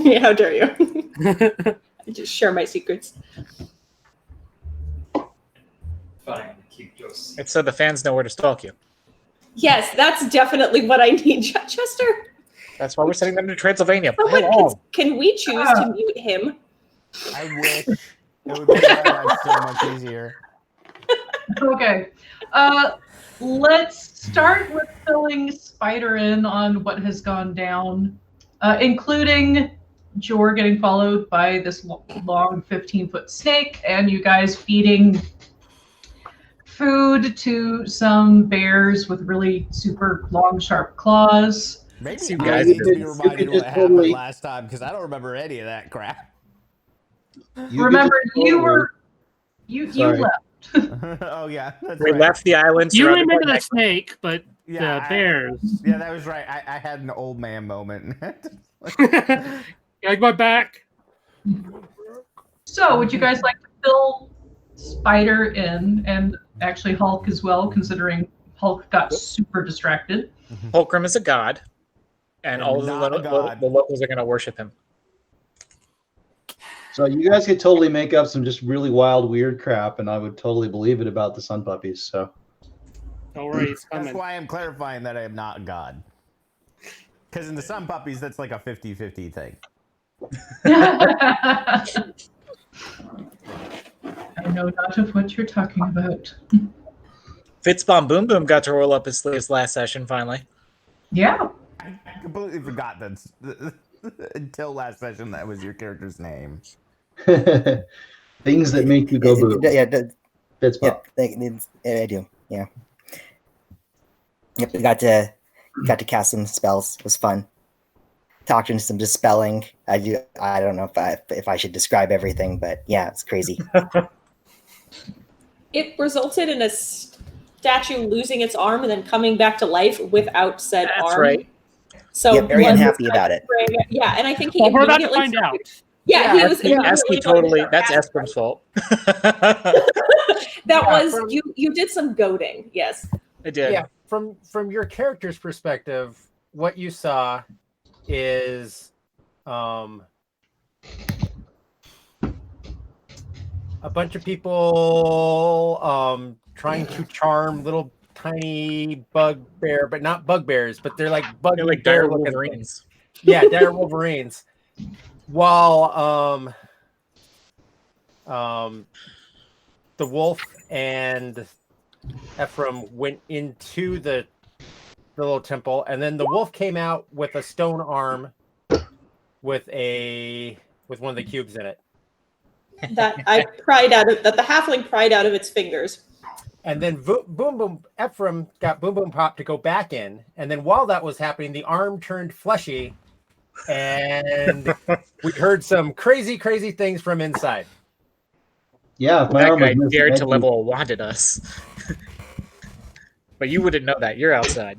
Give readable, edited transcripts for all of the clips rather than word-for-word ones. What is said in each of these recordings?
Yeah, how dare you? I just share my secrets. Fine, keep your secret. It's so the fans know where to stalk you. Yes, that's definitely what I need, Chester. That's why we're sending them to Transylvania. Can we choose to mute him? I wish. It would make my life so much easier. Okay. Let's start with filling Spider in on what has gone down, including Jor getting followed by this long 15-foot snake, and you guys feeding food to some bears with really super long, sharp claws. Maybe You I guys need to did- be you reminded could what just happened totally- last time because I don't remember any of that crap. Remember, you Sorry. left. Oh yeah, that's We right. left the island. You surrounded by remember the neck- snake, but the bears. Yeah, that was right. I had an old man moment. Like my back. So, would you guys like to fill Spider in, and actually Hulk as well, considering Hulk got super distracted? Fulcrum is a god, and all of Not a the god. locals are going to worship him. So you guys could totally make up some just really wild, weird crap, and I would totally believe it about the Sun Puppies. So Don't worry, it's That's coming. why I'm clarifying that I am not God. Because in the Sun Puppies, that's like a 50-50 thing. I know not of what you're talking about. Fitzbomb Boom Boom got to roll up his sleeves last session finally. Yeah. I completely forgot that until last session that was your character's name. things that make you go boo. Yeah, Fits yep, I do. Yeah. Yep, we got to cast some spells. It was fun. Talked into some dispelling. I don't know if I should describe everything, but yeah, it's crazy. It resulted in a statue losing its arm and then coming back to life without said That's arm. right. So Yeah, very was unhappy about it. Yeah, and I think he Well, we're about to immediately find out. Yeah, he was. Esky totally. That's Esper's fault. That was you did some goading. Yes. I did. Yeah, from your character's perspective, what you saw is a bunch of people trying to charm little tiny bugbear, but not bugbears, but they're like They're like dire Wolverines. Yeah, dire Wolverines. While the wolf and Ephraim went into the little temple, and then the wolf came out with a stone arm with one of the cubes in it. That the halfling pried out of its fingers. And then Boom Boom Ephraim got Boom Boom Pop to go back in, and then while that was happening, the arm turned fleshy, and we heard some crazy things from inside. Yeah, if my That arm guy was missing, dared I'd to be- level a wand at us. But you wouldn't know that. You're outside.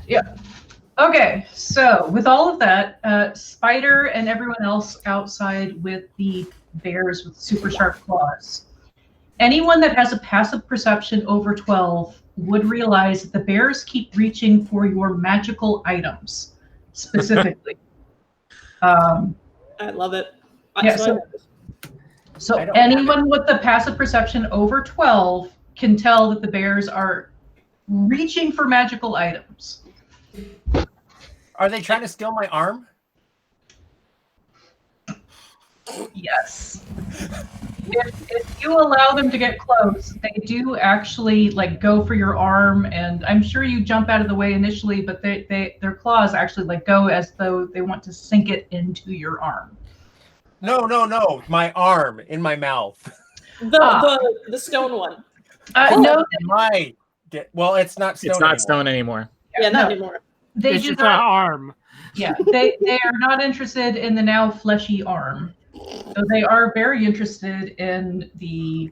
Yeah. Okay, so with all of that, Spider and everyone else outside with the bears with super sharp claws. Anyone that has a passive perception over 12 would realize that the bears keep reaching for your magical items, specifically. I love it. Yeah, so anyone with the passive perception over 12 can tell that the bears are reaching for magical items. Are they trying to steal my arm? Yes. If you allow them to get close, they do actually like go for your arm, and I'm sure you jump out of the way initially, but their claws actually like go as though they want to sink it into your arm. No, my arm in my mouth. The stone one. No, well, it's not stone. It's not anymore. stone anymore. Yeah, not anymore. they It's do just an not. arm. Yeah, they are not interested in the now fleshy arm. So they are very interested in the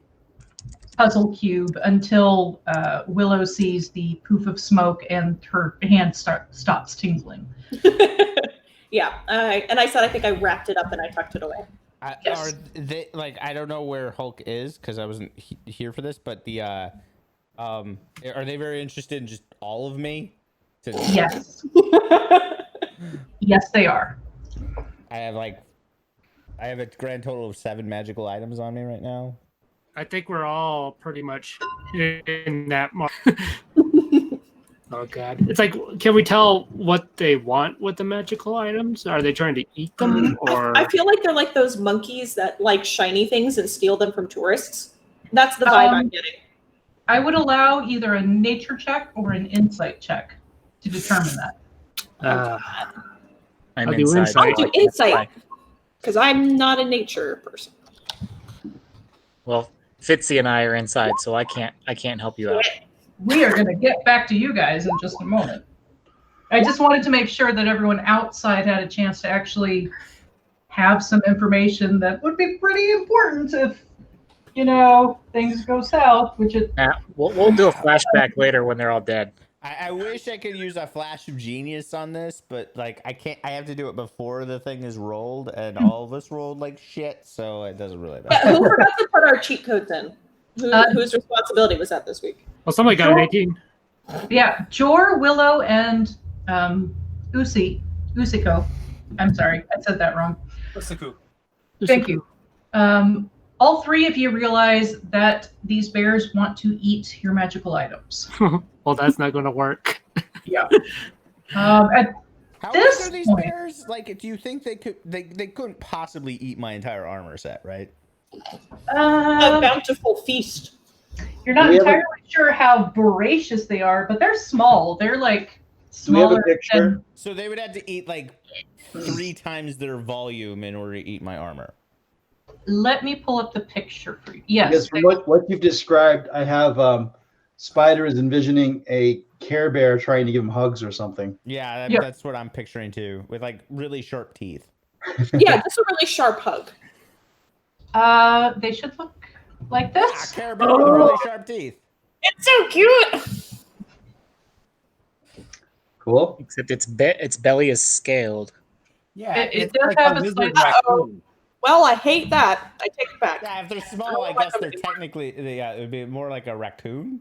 puzzle cube until Willow sees the poof of smoke and her hand stops tingling. Yeah, and I said I think I wrapped it up and I tucked it away. Yes. Are they like I don't know where Hulk is because I wasn't here for this, but the are they very interested in just all of me? Yes. Yes, they are. I have a grand total of 7 magical items on me right now. I think we're all pretty much in that mark. Oh god. It's like, can we tell what they want with the magical items? Are they trying to eat them or I feel like they're like those monkeys that like shiny things and steal them from tourists. That's the vibe I'm getting. I would allow either a nature check or an insight check to determine that. I'm I'll do inside. insight. I'll do insight because I'm not a nature person. Well, Fitzy and I are inside, so I can't help you out. We are going to get back to you guys in just a moment. I just wanted to make sure that everyone outside had a chance to actually have some information that would be pretty important if, you know, things go south, which it... Yeah, we'll do a flashback later when they're all dead. I wish I could use a flash of genius on this, but like I can't. I have to do it before the thing is rolled, and all of us rolled like shit, so it doesn't really matter. Yeah, who forgot to put our cheat codes in? Whose responsibility was that this week? well, somebody got an 18. Yeah, Jor, Willow, and Usiko. I'm sorry, I said that wrong. Usaku. Thank you. All 3 of you realize that these bears want to eat your magical items. Well, that's not going to work. Yeah. At How this big are these point- bears? Like, do you think they could? They couldn't possibly eat my entire armor set, right? A bountiful feast. You're not Do we have a- entirely sure how voracious they are, but they're small. They're like Do we have a smaller picture? than... So they would have to eat like 3 times their volume in order to eat my armor. Let me pull up the picture for you. Yes. Because from what you've described, I have Spider is envisioning a Care Bear trying to give him hugs or something. Yeah, Yep. that's what I'm picturing too, with like really sharp teeth. Yeah, just a really sharp hug. They should look like Ah, this. Care Bear with really sharp teeth. It's so cute. Cool. Except its belly is scaled. Yeah, It it's does like have a a lizard slight- raccoon. Well, I hate that. I take it back. Yeah, if they're small, I guess they're technically it would be more like a raccoon.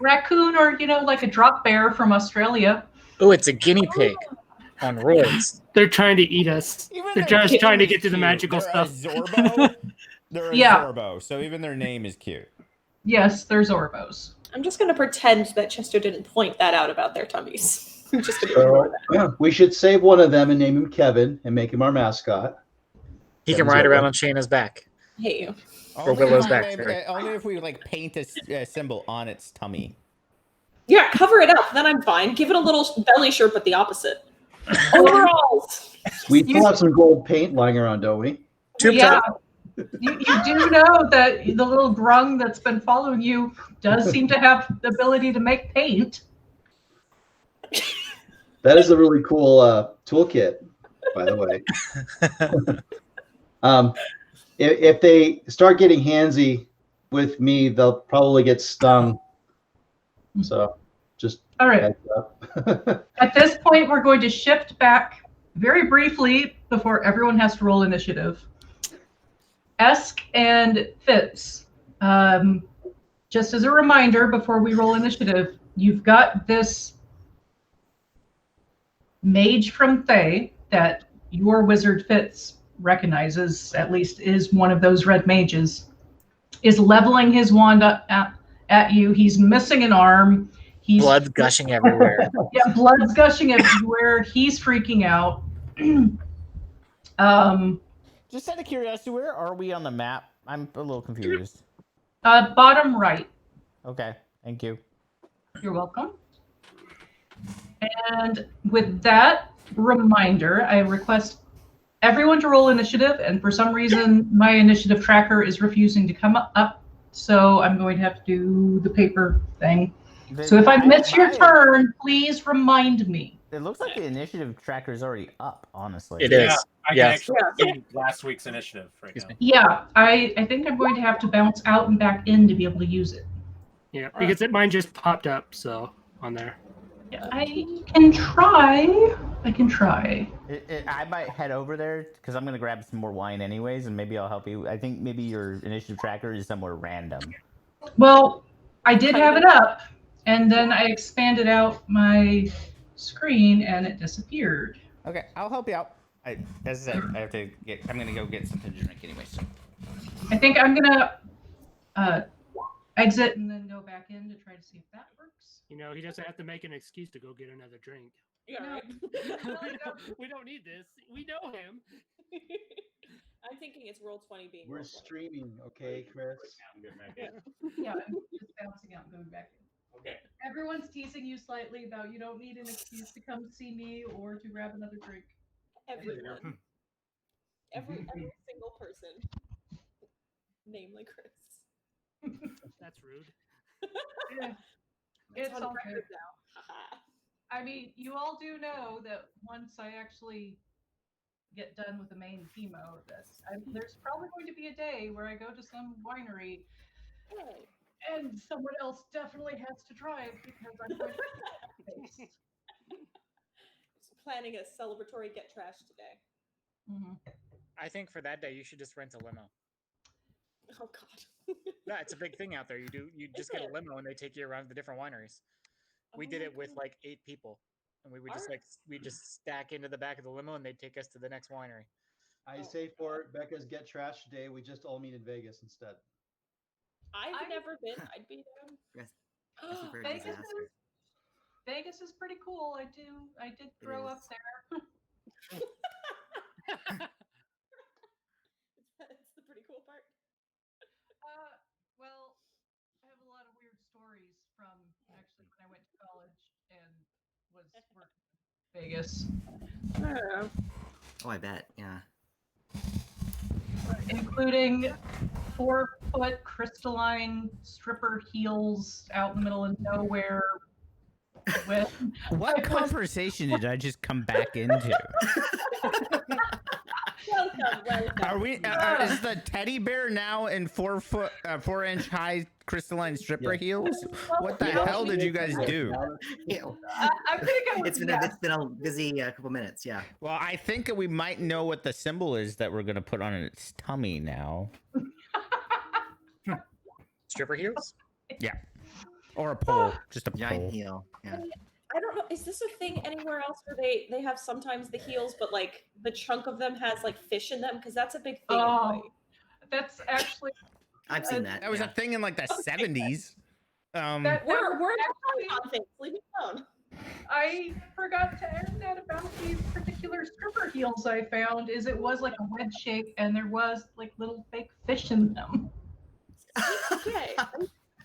Raccoon or, you know, like a drop bear from Australia. Oh, it's a guinea pig on roids. They're trying to eat us. Even They're their just trying to name get is to the cute. magical They're stuff. A Zorbo. They're a Yeah. Zorbo, so even their name is cute. Yes, they're Zorbos. I'm just going to pretend that Chester didn't point that out about their tummies. I'm just going to ignore So that. we should save one of them and name him Kevin and make him our mascot. He can ride around on Shayna's back. I hate you. Or Willow's back, Only, sorry. only if we like paint a symbol on its tummy. Yeah, cover it up. Then I'm fine. Give it a little belly shirt, but the opposite. Overalls. We still have some gold paint lying around, don't we? Tube Yeah. top. You do know that the little grung that's been following you does seem to have the ability to make paint. That is a really cool toolkit, by the way. If they start getting handsy with me, they'll probably get stung. So just All right. heads up. At this point, we're going to shift back very briefly before everyone has to roll initiative. Esk and Fitz, just as a reminder before we roll initiative, you've got this mage from Thay that your wizard Fitz recognizes, at least is one of those red mages, is leveling his wand at you. He's missing an arm. He's Blood gushing everywhere. Yeah, blood's gushing everywhere. He's freaking out. Just out of curiosity, where are we on the map? I'm a little confused. Bottom right. Okay, thank you. You're welcome. And with that reminder, I request everyone to roll initiative, and for some reason, my initiative tracker is refusing to come up, so I'm going to have to do the paper thing. So if I miss your turn, please remind me. It looks like the initiative tracker is already up, honestly. It is. Yeah, I can Yes. actually see last week's initiative right now. Yeah, I think I'm going to have to bounce out and back in to be able to use it. Yeah, because mine just popped up, so on there. I can try. I can try. I might head over there because I'm going to grab some more wine anyways, and maybe I'll help you. I think maybe your initiative tracker is somewhere random. Well, I did have it up, and then I expanded out my screen, and it disappeared. Okay, I'll help you out. As I said, I'm gonna go get something to drink anyway. So. I think I'm gonna exit and then go back in to try to see if that works. You know, he doesn't have to make an excuse to go get another drink. Yeah, No. right. we don't need this. We know him. I'm thinking it's Roll20 being We're Roll20. streaming, okay, Chris? Yeah, I'm just bouncing out and going back in. Okay. Everyone's teasing you slightly about you don't need an excuse to come see me or to grab another drink. Everyone. Every single person. Namely Chris. That's rude. Yeah. It's It's on all record good. now. Haha. I mean, you all do know that once I actually get done with the main chemo of this, there's probably going to be a day where I go to some winery Hey. and someone else definitely has to drive because I'm going to face. Planning a celebratory get trashed today. Mm-hmm. I think for that day you should just rent a limo. Oh God. Yeah, it's a big thing out there. You just get a limo and they take you around the different wineries. We did it with like 8 people, and we would just we just stack into the back of the limo and they'd take us to the next winery. I say for Becca's Get Trash today, we just all meet in Vegas instead. I've never been. I'd be down. Yes. Recipe for a Vegas disaster. Vegas is pretty cool. I did grow up is. there. It's the pretty cool part. Well, I have a lot of weird stories from actually when I went to college and was working in Vegas. Oh, I bet. Yeah. Including 4-foot crystalline stripper heels out in the middle of nowhere. With What conversation did I just come back into? Welcome. Are we? Is the teddy bear now in 4-inch high crystalline stripper heels? What the hell did you guys do? Ew. I'm gonna go. It's been a busy couple minutes. Yeah. Well, I think we might know what the symbol is that we're gonna put on its tummy now. Stripper heels? Yeah. Or a pole, just a Giant pole. heel. Yeah. I don't know. Is this a thing anywhere else where they have sometimes the heels, but like the chunk of them has like fish in them? Because that's a big thing. Oh, that's actually. I've seen that. That was a thing in like the 70s. We're actually, on things. Leave me alone. I forgot to add that about these particular stripper heels I found. Is it was like a wedge shape and there was like little fake fish in them. Okay.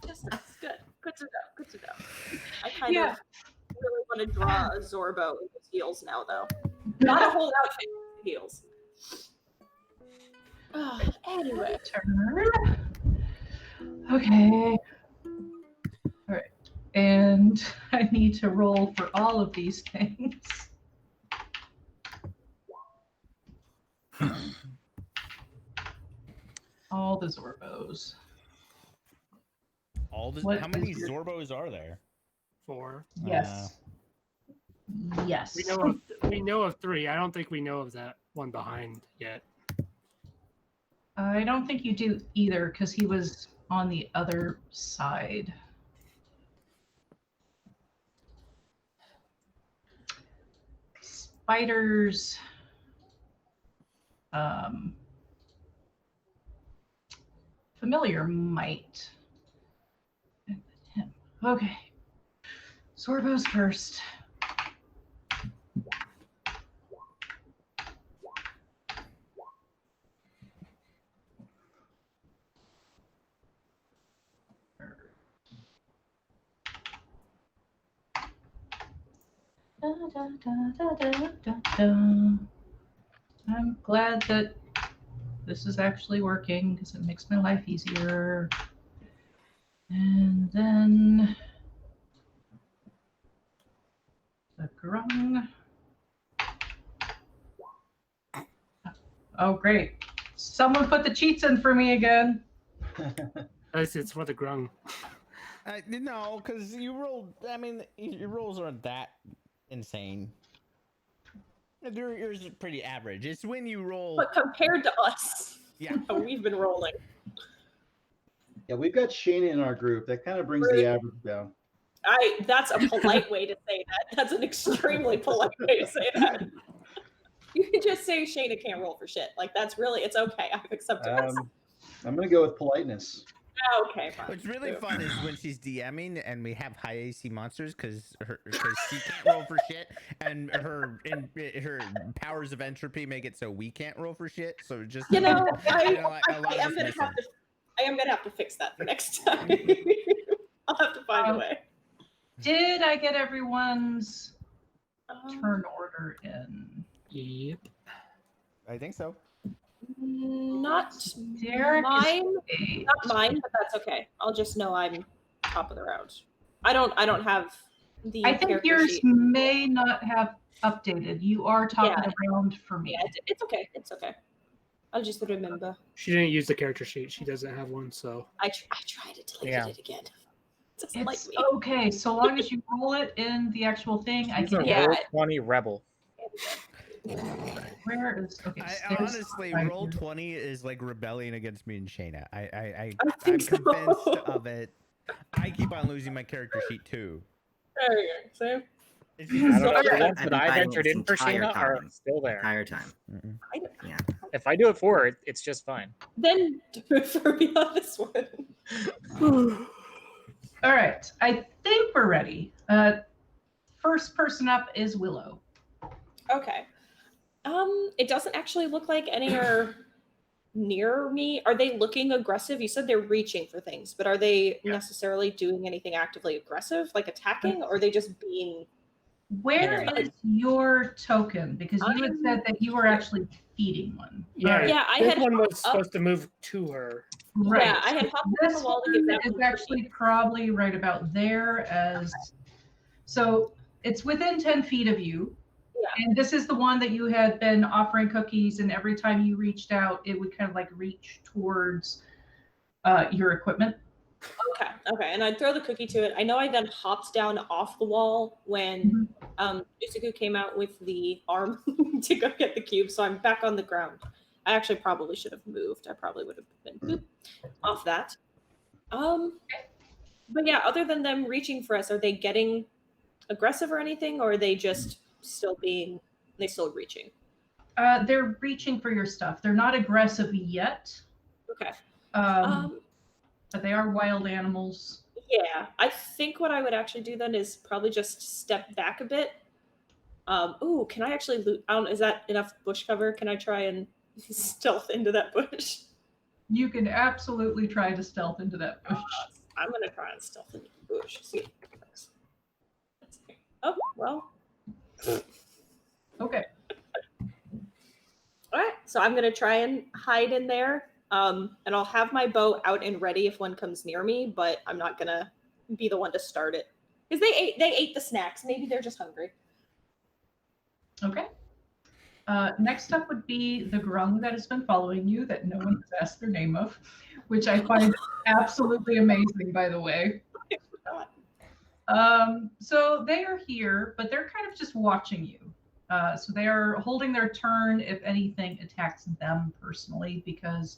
Just good. Good to know. Good to know. I kind of really want to draw a Zorbo in his heels now, though. Not a whole outfit in heels. Anyway. Turn. Okay. All right. And I need to roll for all of these things. All the Zorbos. How many Zorbos are there? 4. Yes. Yes. We know of 3. I don't think we know of that one behind yet. I don't think you do either because he was on the other side. Spiders. Familiar might. Okay. Zorbos first. I'm glad that this is actually working because it makes my life easier. And then the grung. Oh, great. Someone put the cheats in for me again. It's for the grung. No, because you rolled. I mean, your rolls aren't that insane. Yours is pretty average. It's when you roll. But compared to us, Yeah. We've been rolling. Yeah, we've got Shane in our group. That kind of brings the average down. That's a polite way to say that. That's an extremely polite way to say that. just say Shayna can't roll for shit. Like that's really it's okay. I've accepted this. I'm gonna go with politeness. Okay, fine. What's really Boo. fun is when she's DMing and we have high AC monsters because she can't roll for shit, and her powers of entropy make it so we can't roll for shit. So just You know, I am gonna have to fix that for next time. I'll have to find a way. Did I get everyone's turn order in? Yep. I think so. Not Derek mine, not mine, but that's okay. I'll just know I'm top of the round. I don't have the. I think character yours sheet. may not have updated. You are top of the round for me. Yeah, it's okay. It's okay. I'll just remember. She didn't use the character sheet. She doesn't have one, so. I tried to delete it again. Just It's like me. okay, so long as you roll it in the actual thing. I She's a can roll 20 rebel. Where is okay? I honestly, roll 20 is like rebelling against me and Shayna. I'm think so. convinced of it. I keep on losing my character sheet too. There you go. See? It's I don't know if the I've ones been that I've fighting entered this in for entire Shayna are time. still there. Entire time. Yeah. If I do it for her, it's just fine. Then do it for me on this one. All right, I think we're ready. First person up is Willow. Okay. It doesn't actually look like any are near me. Are they looking aggressive? You said they're reaching for things, but are they necessarily doing anything actively aggressive, like attacking, or are they just being? Where is your token? Because you had said that you were actually feeding one. Yeah, Yeah, I this had one was hopped up. supposed to move to her. Right. Yeah, I had hopped on This the wall to give one that is one actually probably right about there as. So it's within 10 feet of you. Yeah. And this is the one that you had been offering cookies, and every time you reached out, it would kind of like reach towards your equipment. Okay, and I'd throw the cookie to it. I know I then hopped down off the wall when Usuku came out with the arm to go get the cube, so I'm back on the ground. I actually probably should have moved. I probably would have been off that. But yeah, other than them reaching for us, are they getting aggressive or anything, or are they just still reaching? They're reaching for your stuff. They're not aggressive yet. Okay. But they are wild animals. Yeah, I think what I would actually do then is probably just step back a bit. Ooh, can I actually loot? I don't know, is that enough bush cover? Can I try and stealth into that bush? You can absolutely try to stealth into that bush. I'm gonna try and stealth into the bush. See if it works. Oh well. Okay. All right, so I'm gonna try and hide in there. And I'll have my bow out and ready if one comes near me, but I'm not gonna be the one to start it because they ate the snacks. Maybe they're just hungry. Okay. Next up would be the grung that has been following you that no one has asked their name of, which I find absolutely amazing, by the way. So they are here, but they're kind of just watching you. So they are holding their turn if anything attacks them personally, because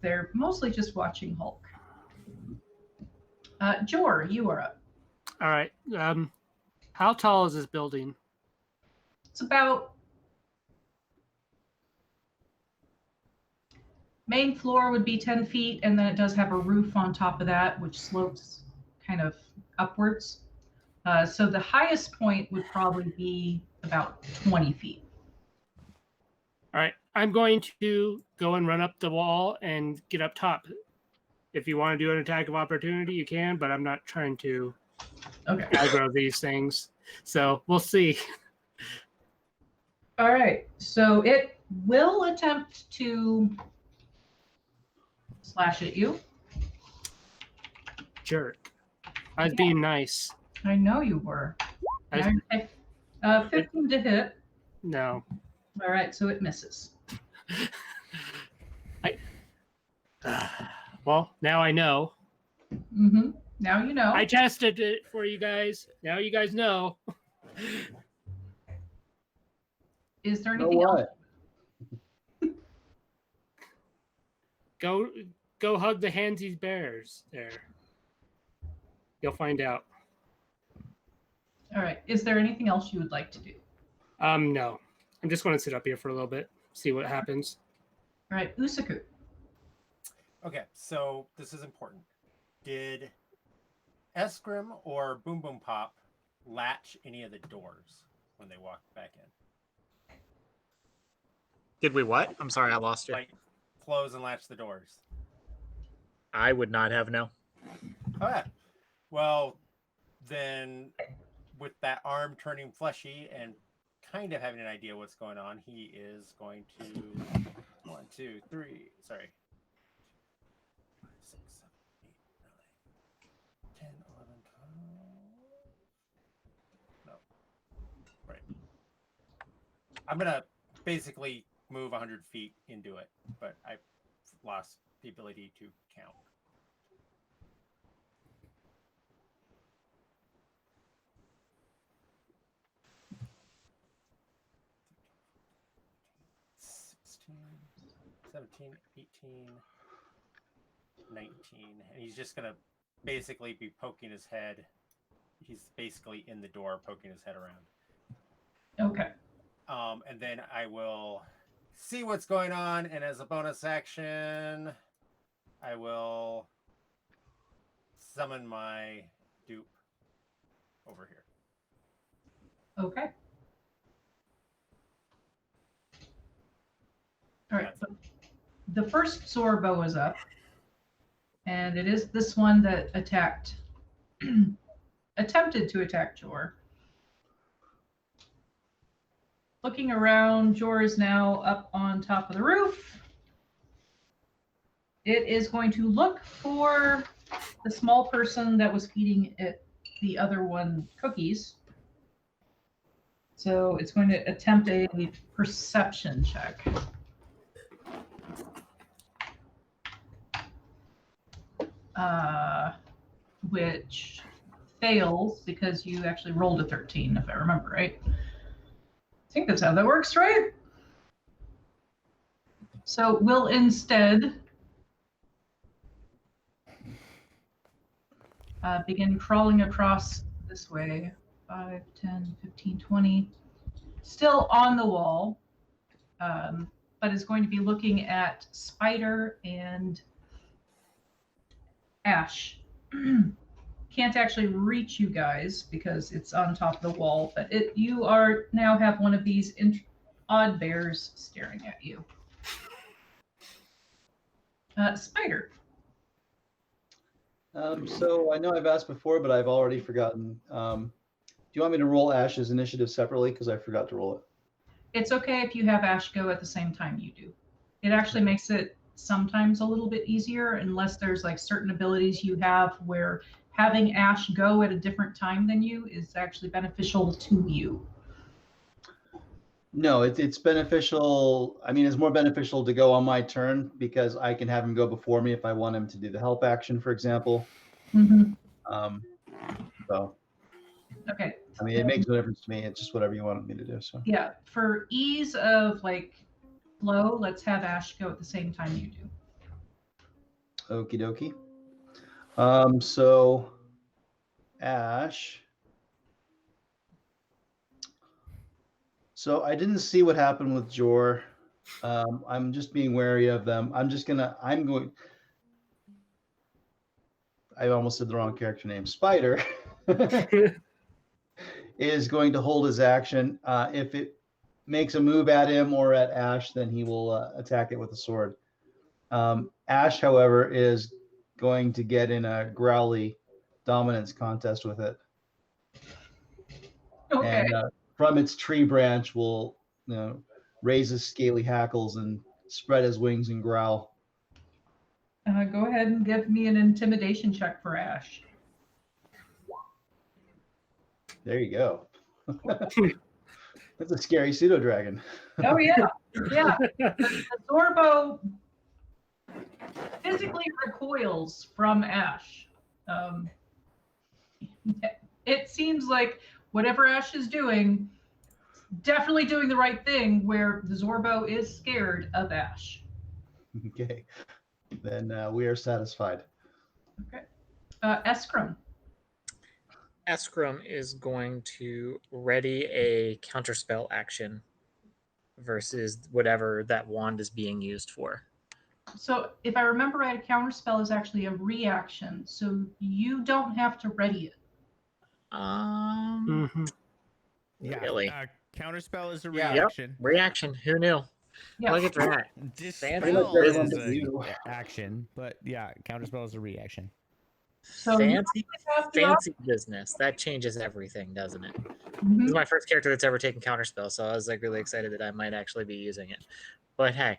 they're mostly just watching Hulk. Jor, you are up. All right. How tall is this building? It's about main floor would be 10 feet, and then it does have a roof on top of that, which slopes kind of upwards. So the highest point would probably be about 20 feet. All right. I'm going to go and run up the wall and get up top. If you want to do an attack of opportunity, you can, but I'm not trying to aggro these things. So we'll see. All right. So it will attempt to slash at you. Jerk. I was being nice. I know you were. 15 to hit. No. All right. So it misses. Well, now I know. Mm-hmm. Now you know. I tested it for you guys. Now you guys know. Is there anything else? Go hug the Hansies bears there. You'll find out. All right. Is there anything else you would like to do? No. I'm just going to sit up here for a little bit, see what happens. All right, Usaku. Okay, so this is important. Did Eskrim or Boom Boom Pop latch any of the doors when they walked back in? Did we what? I'm sorry, I lost you. Like close and latch the doors. I would not have no. Oh yeah. Well, then with that arm turning fleshy and kind of having an idea what's going on, he is going to 1, 2, 3. Sorry. 5, 6, 7, 8, 9, 10, 11, 12. No. Right. I'm gonna basically move 100 feet into it, but I've lost the ability to count. $16, 17, 18, 19, and he's just gonna basically be poking his head. He's basically in the door, poking his head around. Okay. And then I will see what's going on, and as a bonus action, I will summon my dupe over here. Okay. All right. So the first Zorbo is up, and it is this one that attempted to attack Jor. Looking around, Jor is now up on top of the roof. It is going to look for the small person that was feeding it the other one cookies. So it's going to attempt a perception check. Which fails because you actually rolled a 13, if I remember right. I think that's how that works, right? So we'll instead begin crawling across this way. 5, 10, 15, 20. Still on the wall, but is going to be looking at Spider and Ash. Can't actually reach you guys because it's on top of the wall, but you are now have one of these odd bears staring at you. Spider. So I know I've asked before, but I've already forgotten. Do you want me to roll Ash's initiative separately? Because I forgot to roll it. It's okay if you have Ash go at the same time you do. It actually makes it sometimes a little bit easier unless there's like certain abilities you have where having Ash go at a different time than you is actually beneficial to you. No, it's beneficial. I mean, it's more beneficial to go on my turn because I can have him go before me if I want him to do the help action, for example. Mm-hmm. So. Okay. I mean, it makes no difference to me. It's just whatever you want me to do. So. Yeah, for ease of like flow, let's have Ash go at the same time you do. Okie dokie. So Ash. So I didn't see what happened with Jor. I'm just being wary of them. I almost said the wrong character name. Spider is going to hold his action. If it makes a move at him or at Ash, then he will attack it with a sword. Ash, however, is going to get in a growly dominance contest with it. Okay. And from its tree branch will raise his scaly hackles and spread his wings and growl. Go ahead and give me an intimidation check for Ash. There you go. That's a scary pseudo dragon. Oh yeah, yeah. The Zorbo physically recoils from Ash. It seems like whatever Ash is doing, definitely doing the right thing. Where the Zorbo is scared of Ash. Okay, then we are satisfied. Okay, Eskrim. Eskrim is going to ready a counterspell action versus whatever that wand is being used for. So if I remember right, a counterspell is actually a reaction, so you don't have to ready it. Yeah. Really? Counterspell is a Yep. reaction. Reaction. Who knew? Yeah. Look at that. Dispel Fancy is business. a action, but yeah, counterspell is a reaction. So Fancy business. That changes everything, doesn't it? Mhm. This is my first character that's ever taken counterspell, so I was like really excited that I might actually be using it. But hey,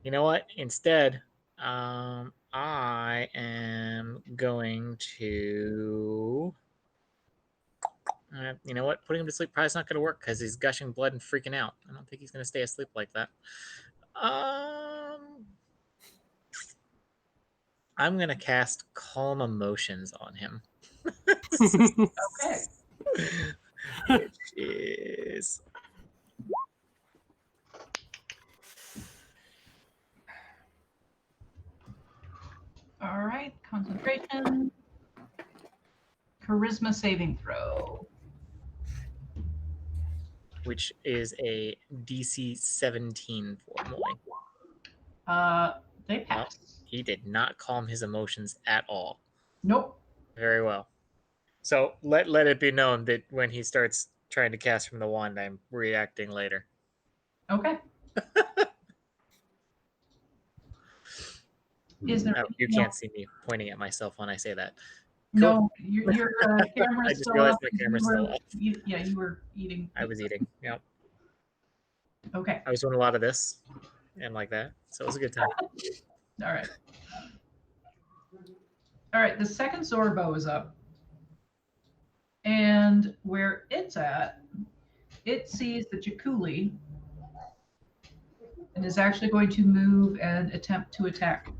you know what? Instead, I am going to. You know what? Putting him to sleep probably is not going to work because he's gushing blood and freaking out. I don't think he's going to stay asleep like that. I'm going to cast Calm Emotions on him. Okay. Which is... All right, concentration. Charisma saving throw. Which is a DC 17 for Molly. They pass. He did not calm his emotions at all. Nope. Very well. So let it be known that when he starts trying to cast from the wand, I'm reacting later. Okay. Is there? You can't see me pointing at myself when I say that. No, your camera's I just still realized up. my camera's still off. You were eating. I was eating. Yep. Okay. I was doing a lot of this and like that, so it was a good time. All right. All right. The second Zorbo is up, and where it's at, it sees the Jakuli and is actually going to move and attempt to attack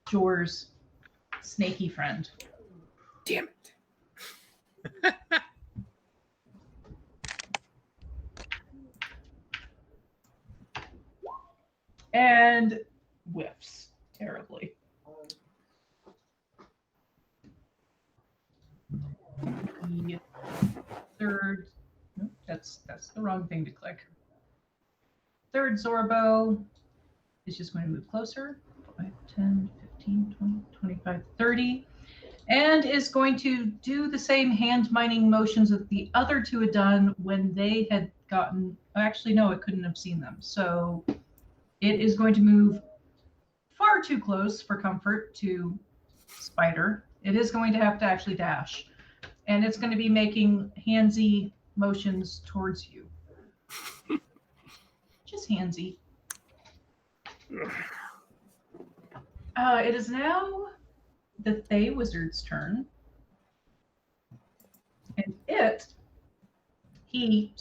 Jor's snaky friend. Damn it. And whiffs terribly. The third, nope, that's the wrong thing to click. Third Zorbo is just going to move closer. 5, 10, 15, 20, 25, 30. And is going to do the same hand mining motions that the other two had done when they had gotten, actually, no, it couldn't have seen them. So it is going to move far too close for comfort to Spider. It is going to have to actually dash. And it's going to be making handsy motions towards you. Just handsy. It is now the Thay Wizard's turn. And he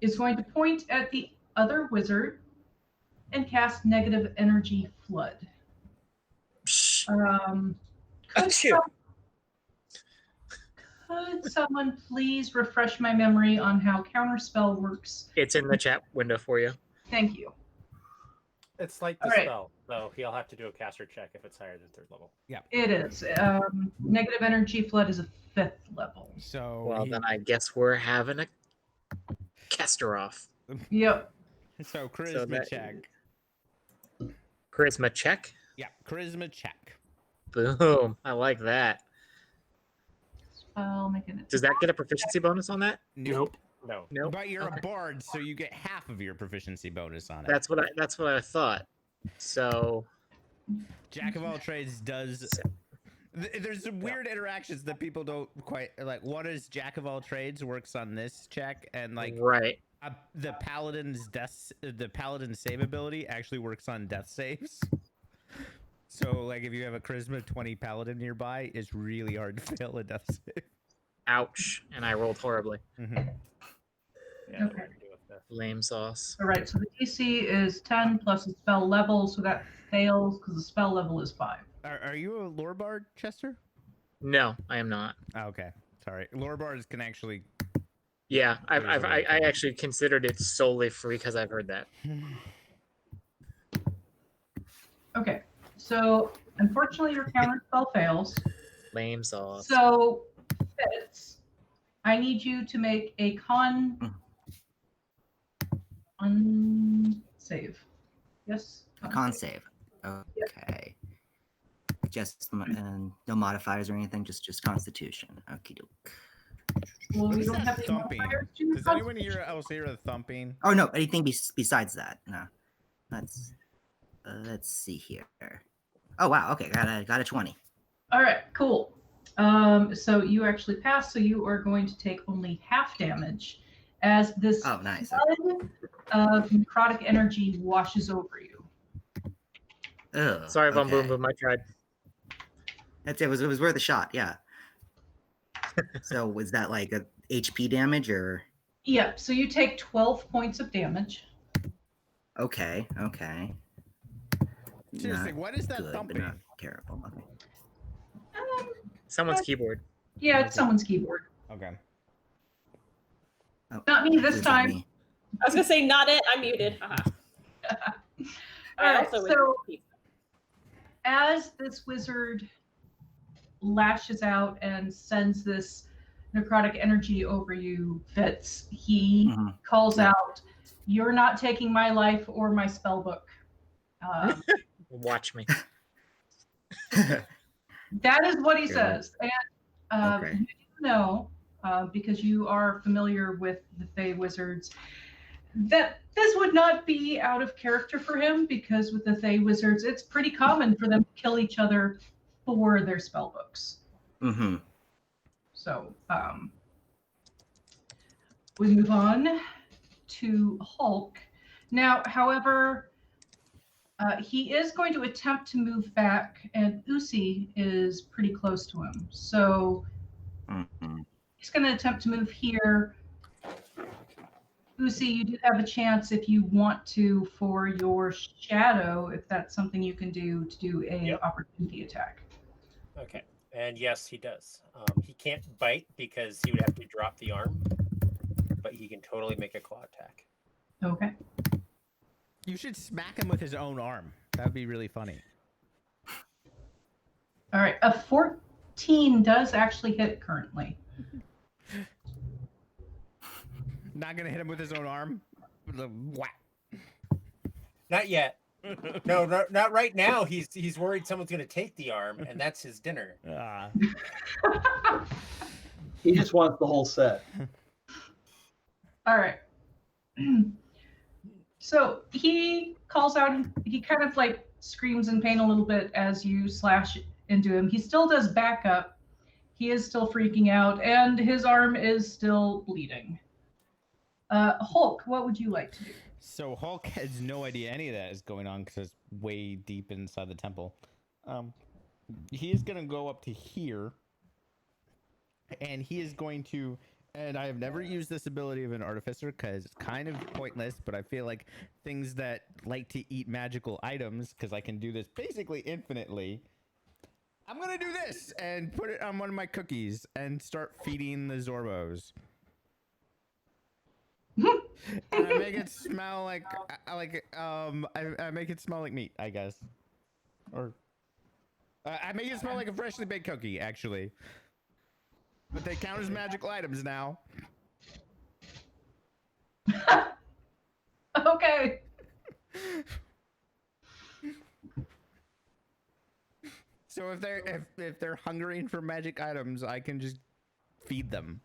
is going to point at the other wizard and cast negative energy flood. Could someone please refresh my memory on how counterspell works? It's in the chat window for you. Thank you. It's like All the right. spell, so he'll have to do a caster check if it's higher than 3rd level. Yeah. It is. Negative energy flood is a 5th level. So Well, then I guess we're having a caster off. Yep. So charisma check. Charisma check? Yeah, charisma check. Boom. I like that. I'll make it. Does that get a proficiency bonus on that? Nope. No. Nope. But you're Okay. a bard, so you get half of your proficiency bonus on it. That's what I thought. So Jack of all trades does. There's some weird interactions that people don't quite like. What is Jack of all trades works on this check, and like right. The paladin save ability actually works on death saves. So like if you have a charisma 20 paladin nearby, it's really hard to fail a death save. Ouch. And I rolled horribly. Mm-hmm. Yeah, Okay. Lame sauce. All right, so the DC is 10 plus the spell level, so that fails because the spell level is 5. Are you a lore bard, Chester? No, I am not. Oh, okay, sorry. Lore bards can actually. Yeah, I actually considered it solely free because I've heard that. Okay, so unfortunately your counter spell fails. Lame sauce. So, Fitz, I need you to make a con con save. Yes. A con save. Okay. Just no modifiers or anything. Just Constitution. Okie doke. Well, What you is don't that have any thumping? modifiers to your Does anyone Constitution. else hear the thumping? Oh no, anything besides that? No. Let's see here. Oh wow. Okay, got a 20. All right, cool. So you actually pass. So you are going to take only half damage, as this Oh nice. flood of necrotic energy washes over you. Ugh, Sorry, Von okay. Boom Boom. I tried. It was worth a shot. Yeah. So was that like a HP damage or? Yeah. So you take 12 points of damage. Okay. Seriously, Not what is that good, but thumping? not terrible. Okay. Someone's keyboard. Yeah, it's someone's keyboard. Okay. Oh, Not me this it's not time. me. I was gonna say not it. I'm muted. All right. also So as this wizard lashes out and sends this necrotic energy over you, Fitz, he calls out, "You're not taking my life or my spell book." Watch me. That is what he Good. says. And Okay. you do know, because you are familiar with the Thay wizards, that this would not be out of character for him, because with the Thay wizards, it's pretty common for them to kill each other for their spell books. Mm-hmm. So we move on to Hulk. Now, however, he is going to attempt to move back, and Usi is pretty close to him. So he's going to attempt to move here. Usi, you do have a chance if you want to for your shadow, if that's something you can do, to do a opportunity attack. Okay. And yes, he does. He can't bite because he would have to drop the arm, but he can totally make a claw attack. Okay. You should smack him with his own arm. That'd be really funny. All right. A 14 does actually hit currently. Not gonna hit him with his own arm. The whack. Not yet. No, not right now. He's worried someone's gonna take the arm, and that's his dinner. He just wants the whole set. All right. So he calls out, he kind of like screams in pain a little bit as you slash into him. He still does back up. He is still freaking out, and his arm is still bleeding. Hulk, what would you like to do? So Hulk has no idea any of that is going on because it's way deep inside the temple. He is going to go up to here, and he is going to, and I have never used this ability of an artificer because it's kind of pointless, but I feel like things that like to eat magical items, because I can do this basically infinitely, I'm going to do this and put it on one of my cookies and start feeding the Zorbos. And I make it smell like I make it smell like meat, I guess, or I make it smell like a freshly baked cookie, actually. But they count as magical items now. Okay. So if they're hungering for magic items, I can just feed them.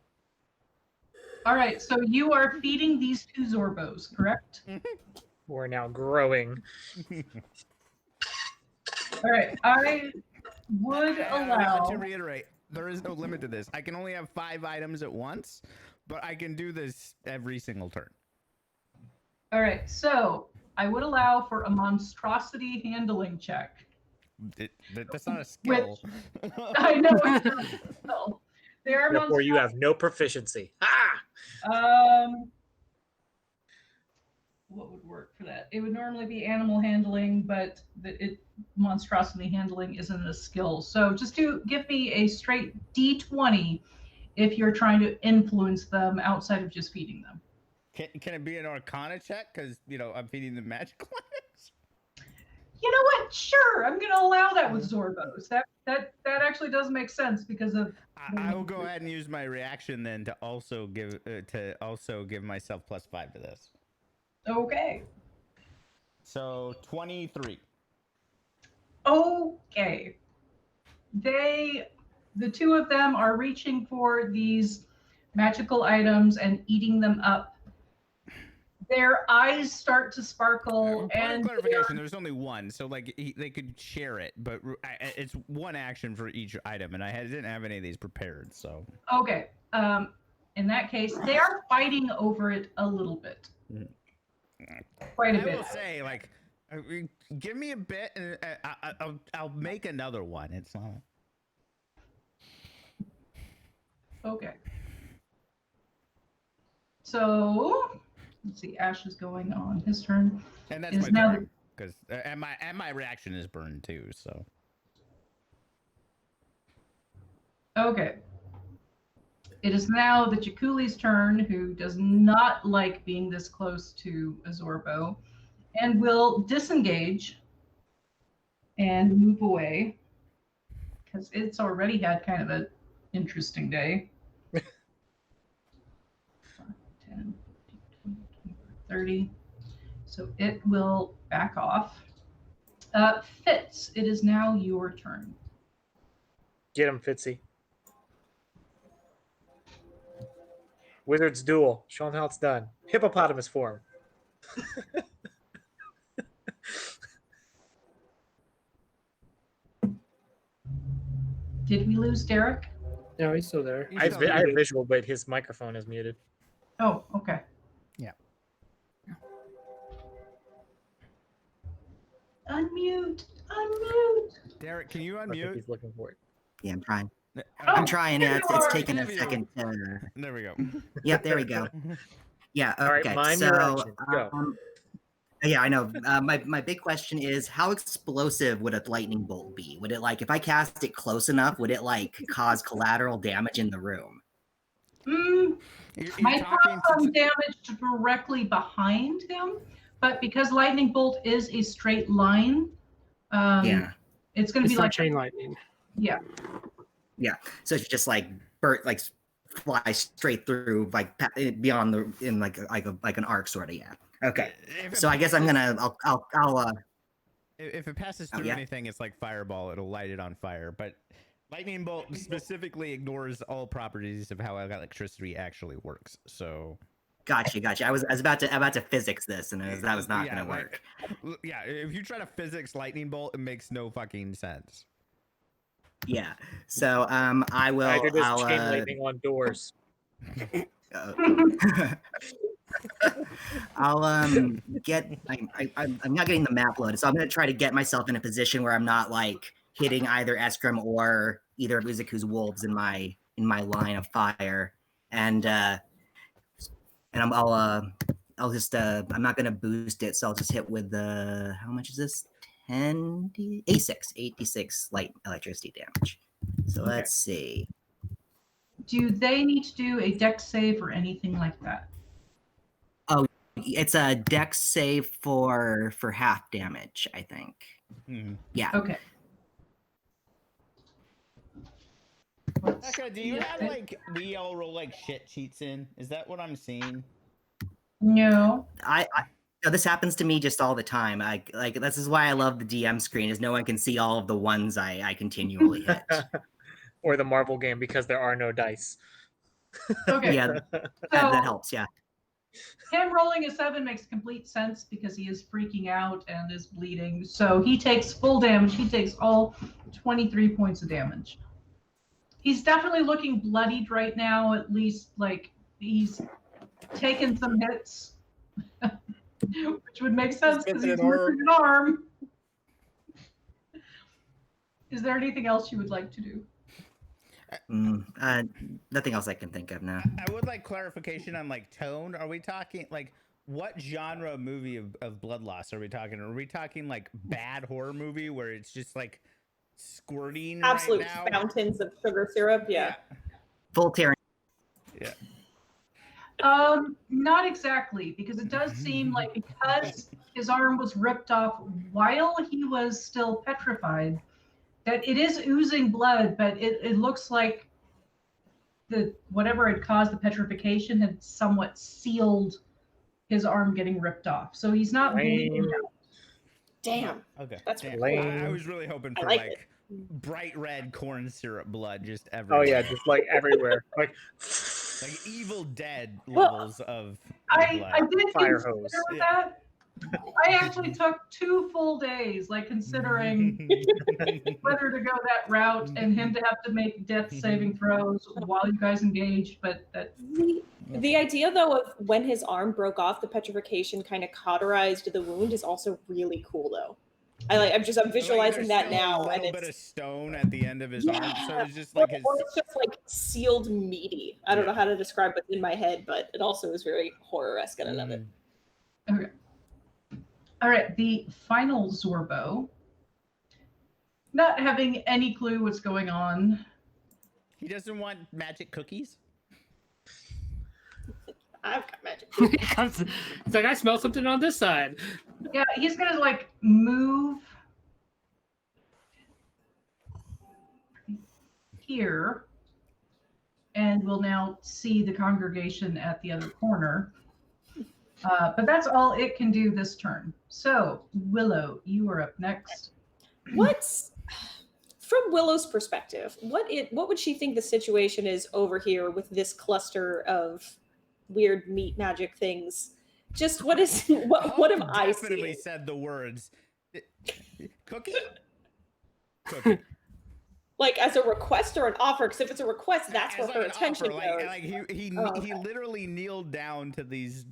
All right, so you are feeding these two Zorbos, correct? We're now growing. All right, I would I allow. want to reiterate, there is no limit to this. I can only have 5 items at once, but I can do this every single turn. All right, so I would allow for a monstrosity handling check. That's not a skill. I know it's not a skill. There are Therefore, you have no proficiency. What would work for that? It would normally be animal handling, but monstrosity handling isn't a skill. So just give me a straight D20 if you're trying to influence them outside of just feeding them. Can it be an Arcana check? Because I'm feeding them magical items. You know what? Sure, I'm going to allow that with Zorbos. That actually does make sense because of. I will go ahead and use my reaction then to also give myself +5 to this. Okay. So 23. Okay. The two of them are reaching for these magical items and eating them up. Their eyes start to sparkle, Point and of clarification: there's only one, so like they could share it, but it's one action for each item, and I didn't have any of these prepared. So okay. In that case, they are fighting over it a little bit, quite a I bit. will say, like, give me a bit, and I'll make another one. It's not. Okay. So let's see. Ash is going on his turn. And that's Is my now turn, because and my reaction is burned too. So okay. It is now the Jakuli's turn, who does not like being this close to Azorbo, and will disengage and move away because it's already had kind of an interesting day. 5, 10, 15, 20, 30. So it will back off. Fitz, it is now your turn. Get him, Fitzy. Wizard's Duel. Show him how it's done. Hippopotamus form. Did we lose Derek? No, he's still there. I have visual, but his microphone is muted. Oh, okay. Yeah. Unmute. Derek, can you I think unmute? he's looking for it. Yeah, I'm trying. Oh, I'm trying. Yeah, it's taking a There we second. There we go. Yep, there we go. Yeah. All right, Okay. mime your action. Go. Yeah, I know. My big question is, how explosive would a lightning bolt be? Would it, like, if I cast it close enough, would it like cause collateral damage in the room? Might have some damage directly behind him, but because lightning bolt is a straight line, Yeah. it's going to be not like chain lightning. Yeah. Yeah. So it's just like fly straight through, like beyond like an arc sort of. Yeah. Okay. So I guess I'm gonna. I'll. If it passes through anything, it's like fireball. It'll light it on fire. But lightning bolt specifically ignores all properties of how electricity actually works. So. Gotcha. I was about to physics this, and that was not gonna work. Yeah. If you try to physics lightning bolt, it makes no fucking sense. Yeah. So I will. I did this chain lightning on doors. I'll get. I'm not getting the map loaded, so I'm gonna try to get myself in a position where I'm not like hitting either Eskrim or either of Uzuku's wolves in my line of fire, and I'll just I'm not gonna boost it, so I'll just hit with the how much is this? 86 light electricity damage. So let's see. Do they need to do a dex save or anything like that? Oh, it's a dex save for half damage, I think. Mm-hmm. Yeah. Okay. Becca, do you have like we all roll like shit sheets in? Is that what I'm seeing? No. No, this happens to me just all the time. This is why I love the DM screen, is no one can see all of the ones I continually hit. Or the Marvel game, because there are no dice. Okay. Yeah, that helps. Yeah. Him rolling a 7 makes complete sense because he is freaking out and is bleeding. So he takes full damage. He takes all 23 points of damage. He's definitely looking bloodied right now. At least like he's taken some hits. Which would make sense because he's missing an arm. Is there anything else you would like to do? Nothing else I can think of now. I would like clarification on like tone. Are we talking like what genre movie of blood loss are we talking? Are we talking like bad horror movie where it's just like squirting absolute right now? Fountains of sugar syrup? Yeah. Full tearing. Yeah. Not exactly, because it does seem like because his arm was ripped off while he was still petrified, that it is oozing blood, but it looks like whatever had caused the petrification had somewhat sealed his arm getting ripped off. So he's not bleeding out. Damn. Okay. That's Damn. really I was really hoping I for like like bright red corn syrup blood just everywhere. Oh yeah, just like everywhere, like Evil Dead Well, levels of I blood. did Fire consider hose. that. I actually took 2 full days, like considering whether to go that route and him to have to make death saving throws while you guys engaged, but that the idea though of when his arm broke off, the petrification kind of cauterized the wound is also really cool though. I'm visualizing that now, A and little bit of it's stone at the end of his arm, so it's just or, like his. or it's just like sealed meaty. I don't know how to describe what's in my head, but it also is very horror-esque, and I love it. okay. All right, the final Zorbo, not having any clue what's going on. He doesn't want magic cookies. I've got magic. It's like I smell something on this side. Yeah, he's gonna like move here, and we'll now see the congregation at the other corner. But that's all it can do this turn. So, Willow, you are up next. What's from Willow's perspective? What would she think the situation is over here with this cluster of weird meat magic things? Just what am I Definitely seeing? said the words. Cookie. Cookie. Like as a request or an offer? Because if it's a request, that's where As her an attention offer, goes. he okay. literally kneeled down to these,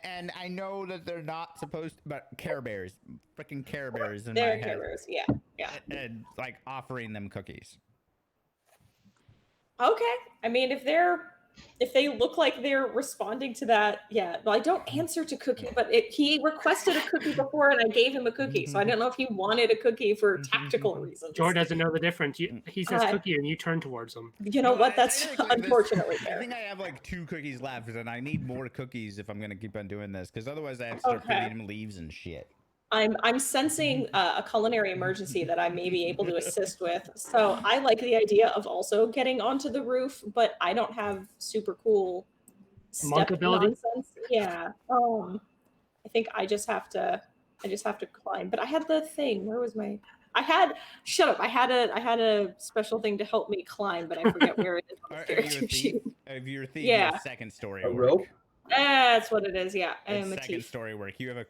and I know that they're not supposed, but carebears, freaking carebears in my They're head. Care Bears, yeah. And like offering them cookies. Okay. I mean, if they look like they're responding to that, yeah. Well, I don't answer to cookie, but he requested a cookie before, and I gave him a cookie. So I don't know if he wanted a cookie for tactical reasons. George doesn't know the difference. He says cookie, and you turn towards him. You know what? That's unfortunately I fair. think I have like 2 cookies left, and I need more cookies if I'm gonna keep on doing this, because otherwise I have to start feeding him leaves and shit. I'm sensing a culinary emergency that I may be able to assist with. So I like the idea of also getting onto the roof, but I don't have super cool Monk step ability? nonsense. Yeah. I think I just have to climb. But I had the thing. Where was my? Shut up. I had a special thing to help me climb, but I forget where it is on the character sheet. If you're a thief, Yeah. you have second story A work. rope? That's what it is. Yeah, I It's am a second thief. story work. You have a.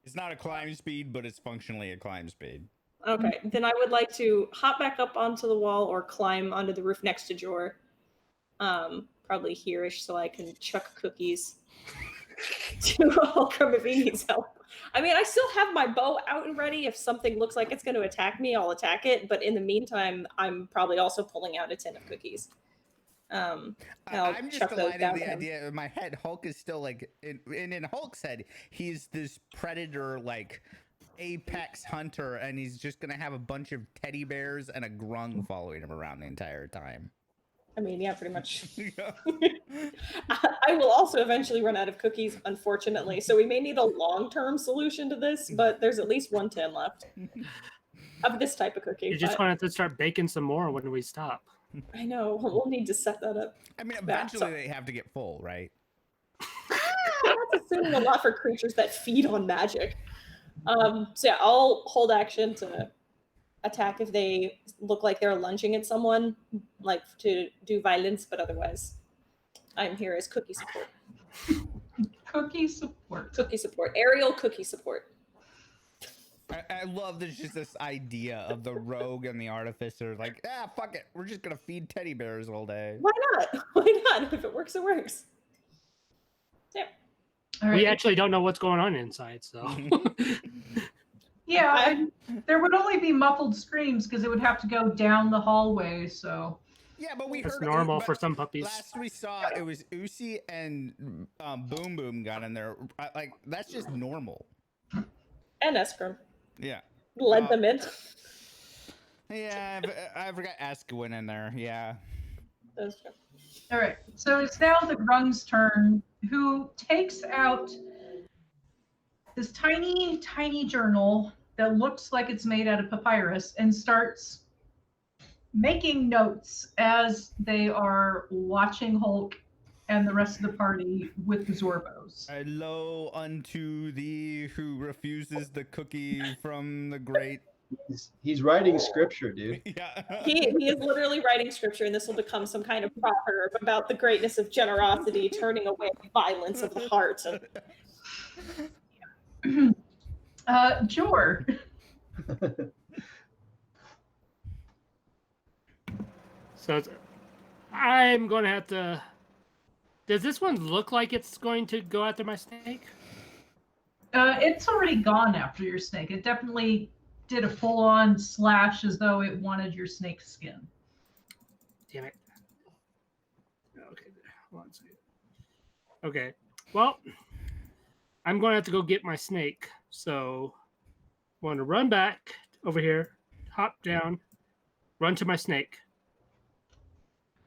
It's not a climb speed, but it's functionally a climb speed. Okay, then I would like to hop back up onto the wall or climb onto the roof next to Jor. Probably here-ish, so I can chuck cookies to Holcomb if he needs help. I mean, I still have my bow out and ready. If something looks like it's going to attack me, I'll attack it. But in the meantime, I'm probably also pulling out a tin of cookies. I'm just chuck those delighted down the to him. idea in my head. Hulk is still like in Hulk's head, he's this predator, like apex hunter, and he's just gonna have a bunch of teddy bears and a grung following him around the entire time. I mean, yeah, pretty much. I will also eventually run out of cookies, unfortunately. So we may need a long-term solution to this, but there's at least 1 tin left of this type of cookie. You just but want to start baking some more when we stop. I know. We'll need to set that up. I mean, eventually they have to get full, right? That's assuming a lot for creatures that feed on magic. So yeah, I'll hold action to attack if they look like they're lunging at someone, like to do violence, but otherwise I'm here as cookie support. Cookie support. Cookie support. Aerial cookie support. I love there's just this idea of the rogue and the artificer, like, fuck it, we're just gonna feed teddy bears all day. Why not? Why not? If it works, it works. Yeah. All right. We actually don't know what's going on inside, so. Yeah, there would only be muffled screams because it would have to go down the hallway. So Yeah, but we That's heard normal but for some puppies. Last we saw, it was Usi and Boom Boom got in there. Like that's just normal. And Eskrim. Yeah. Led them in. Yeah, I forgot Ask went in there. Yeah. That's true. all right, so it's now the Grung's turn, who takes out this tiny, tiny journal that looks like it's made out of papyrus and starts making notes as they are watching Hulk and the rest of the party with the Zorbos. Hello unto thee who refuses the cookie from the great. He's writing scripture, dude. Yeah. He is literally writing scripture, and this will become some kind of proverb about the greatness of generosity, turning away the violence of the heart. Jor. So I'm going to have to. Does this one look like it's going to go after my snake? It's already gone after your snake. It definitely did a full-on slash as though it wanted your snake's skin. Damn it. Okay, hold on a second. Okay, well, I'm going to have to go get my snake. So I'm going to run back over here, hop down, run to my snake,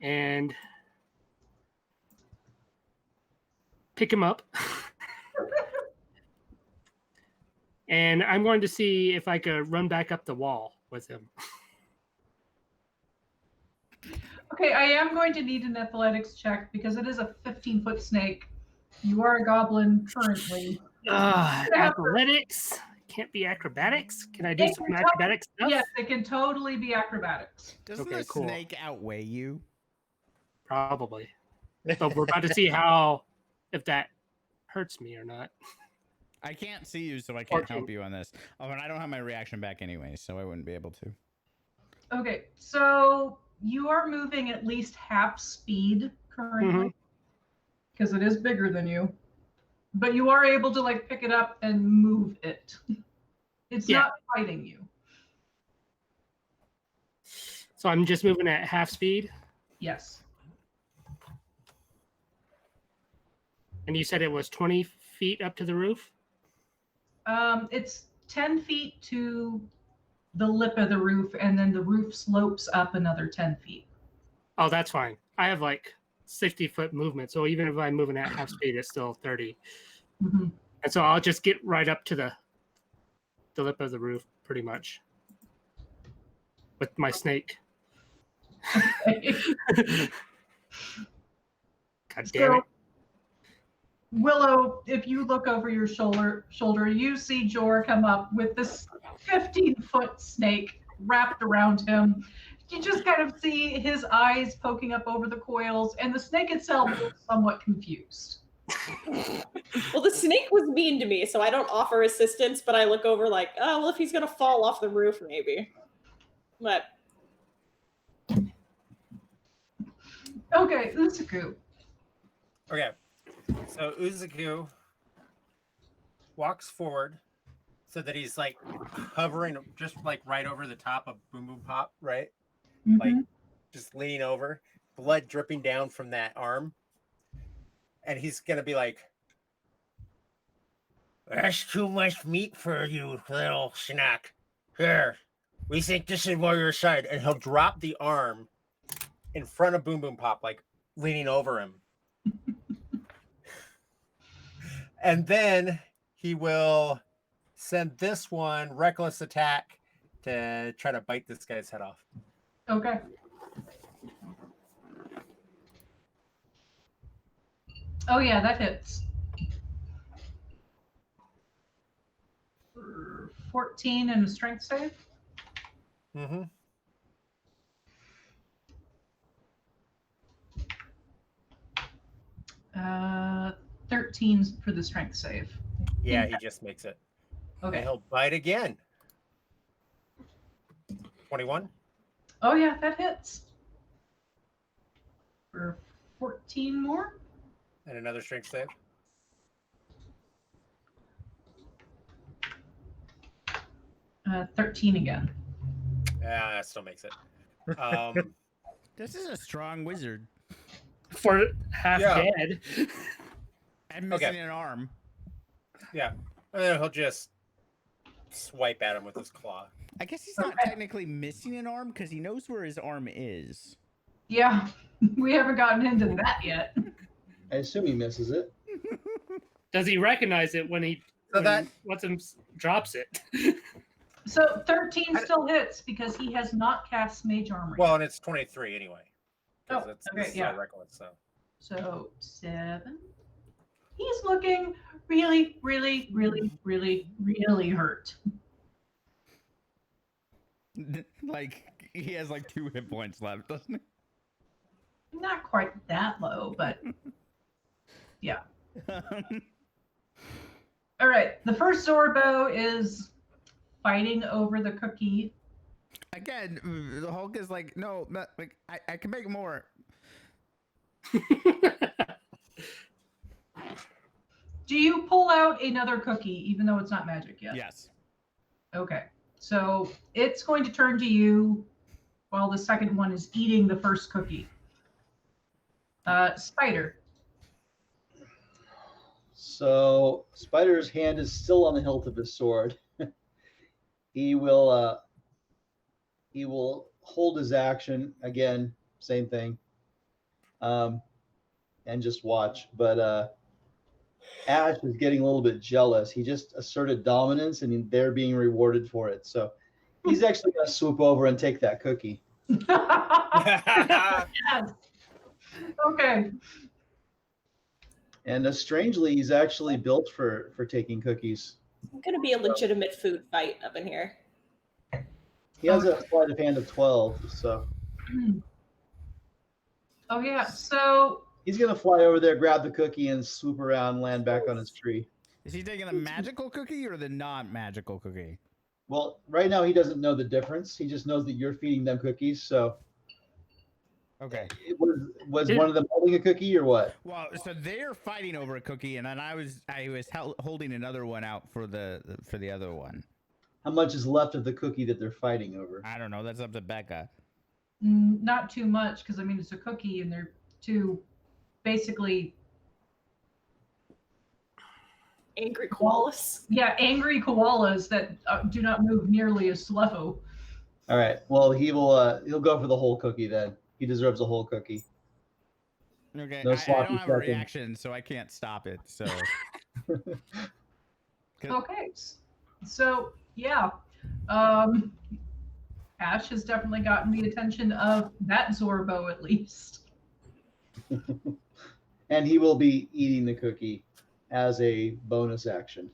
and pick him up. And I'm going to see if I could run back up the wall with him. Okay, I am going to need an athletics check because it is a 15-foot snake. You are a goblin currently. Athletics? Can't be acrobatics? Can I do some acrobatics stuff? Yes, it can totally be acrobatics. Doesn't Okay, the cool. snake outweigh you? Probably. So we're about to see if that hurts me or not. I can't see you, so I can't 14. help you on this. Oh, and I don't have my reaction back anyway, so I wouldn't be able to. Okay, so you are moving at least half speed currently because it is bigger than you. But you are able to like pick it up and move it. It's not fighting you. So I'm just moving at half speed? Yes. And you said it was 20 feet up to the roof? It's 10 feet to the lip of the roof, and then the roof slopes up another 10 feet. Oh, that's fine. I have like 60-foot movement, so even if I'm moving at half speed, it's still 30. Mm-hmm. And so I'll just get right up to the lip of the roof, pretty much, with my snake. God damn it. Willow, if you look over your shoulder, you see Jor come up with this 15-foot snake wrapped around him. You just kind of see his eyes poking up over the coils, and the snake itself looks somewhat confused. Well, the snake was mean to me, so I don't offer assistance, but I look over like, oh, well, if he's going to fall off the roof, maybe. But. Okay, Usaku. Okay. So Uzaku walks forward so that he's like hovering just like right over the top of Boom Boom Pop, right? Mm-hmm. Like just leaning over, blood dripping down from that arm. And he's going to be like, that's too much meat for you, little snack. Here, we think this is where your side. And he'll drop the arm in front of Boom Boom Pop, like leaning over him. And then he will send this one reckless attack to try to bite this guy's head off. Okay. Oh yeah, that hits. 14 and a strength save. Mm-hmm. Uh, 13 for the strength save. Yeah, he just makes it. Okay. And he'll bite again. 21. Oh yeah, that hits. For 14 more. And another strength save. 13 again. Yeah, that still makes it. This is a strong wizard. For half dead. And missing an arm. Yeah. And then he'll just swipe at him with his claw. I guess he's not technically missing an arm because he knows where his arm is. Yeah, we haven't gotten into that yet. I assume he misses it. Does he recognize it when he drops it? So 13 still hits because he has not cast Mage Armor. Well, and it's 23 anyway. Oh, okay, yeah. Reckless, so. So 7. He's looking really, really, really, really, really hurt. Like he has like 2 hit points left, doesn't he? Not quite that low, but yeah. All right. The first Zorbo is fighting over the cookie. Again, the Hulk is like, no, like I can make more. Do you pull out another cookie, even though it's not magic yet? Yes. Okay. So it's going to turn to you while the second one is eating the first cookie. Spider. So Spider's hand is still on the hilt of his sword. He will hold his action again, same thing, and just watch. But Ash is getting a little bit jealous. He just asserted dominance, and they're being rewarded for it. So he's actually going to swoop over and take that cookie. Yes. Okay. And strangely, he's actually built for taking cookies. It's going to be a legitimate food fight up in here. He has a sleight of hand of 12, so. Oh yeah. So he's gonna fly over there, grab the cookie, and swoop around, land back on his tree. Is he taking the magical cookie or the non-magical cookie? Well, right now he doesn't know the difference. He just knows that you're feeding them cookies. So, okay. Was one of them holding a cookie or what? Well, so they're fighting over a cookie, and then I was holding another one out for the other one. How much is left of the cookie that they're fighting over? I don't know. That's up to Becca. Not too much, because I mean it's a cookie, and they're two basically angry koalas. Yeah, angry koalas that do not move nearly as slow. All right. Well, he'll go for the whole cookie then. He deserves a whole cookie. Okay. No I sloppy don't have a second. reaction, so I can't stop it. So. Okay. So yeah, Ash has definitely gotten the attention of that Zorbo at least. And he will be eating the cookie as a bonus action.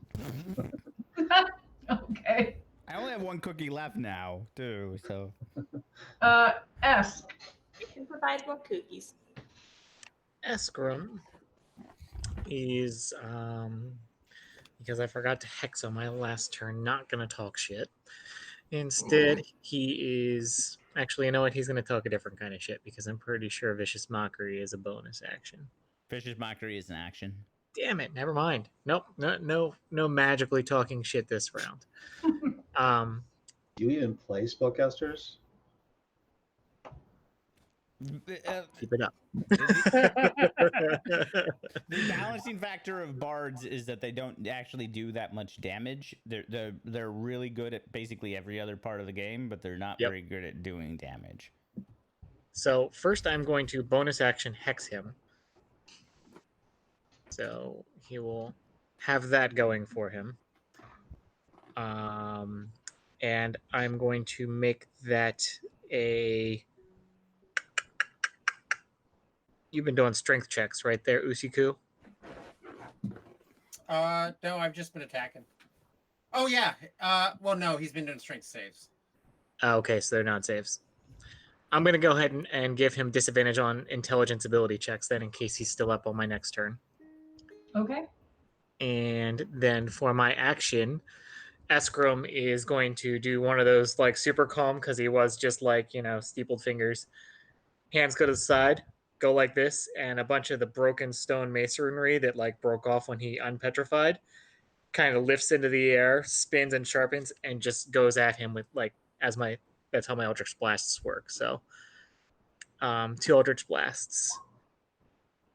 Okay. I only have 1 cookie left now, too. So. S. You can provide more cookies. Eskrim is because I forgot to hex on my last turn, not gonna talk shit. Instead, he is actually, you know what? He's gonna talk a different kind of shit because I'm pretty sure Vicious Mockery is a bonus action. Vicious Mockery is an action. Damn it! Never mind. Nope. No magically talking shit this round. Do you even play spellcasters? Keep it up. The balancing factor of bards is that they don't actually do that much damage. They're really good at basically every other part of the game, but they're not very good at doing damage. So first, I'm going to bonus action hex him. So he will have that going for him. And I'm going to make that a... You've been doing strength checks right there, Usiku? No, I've just been attacking. Oh, yeah. Well, no, he's been doing strength saves. Okay, so they're not saves. I'm going to go ahead and give him disadvantage on intelligence ability checks then in case he's still up on my next turn. Okay. And then for my action, Eskrim is going to do one of those like super calm because he was just like, steepled fingers. Hands go to the side, go like this, and a bunch of the broken stone masonry that like broke off when he unpetrified kind of lifts into the air, spins and sharpens, and just goes at him with like that's how my Eldritch Blasts work. So 2 Eldritch Blasts.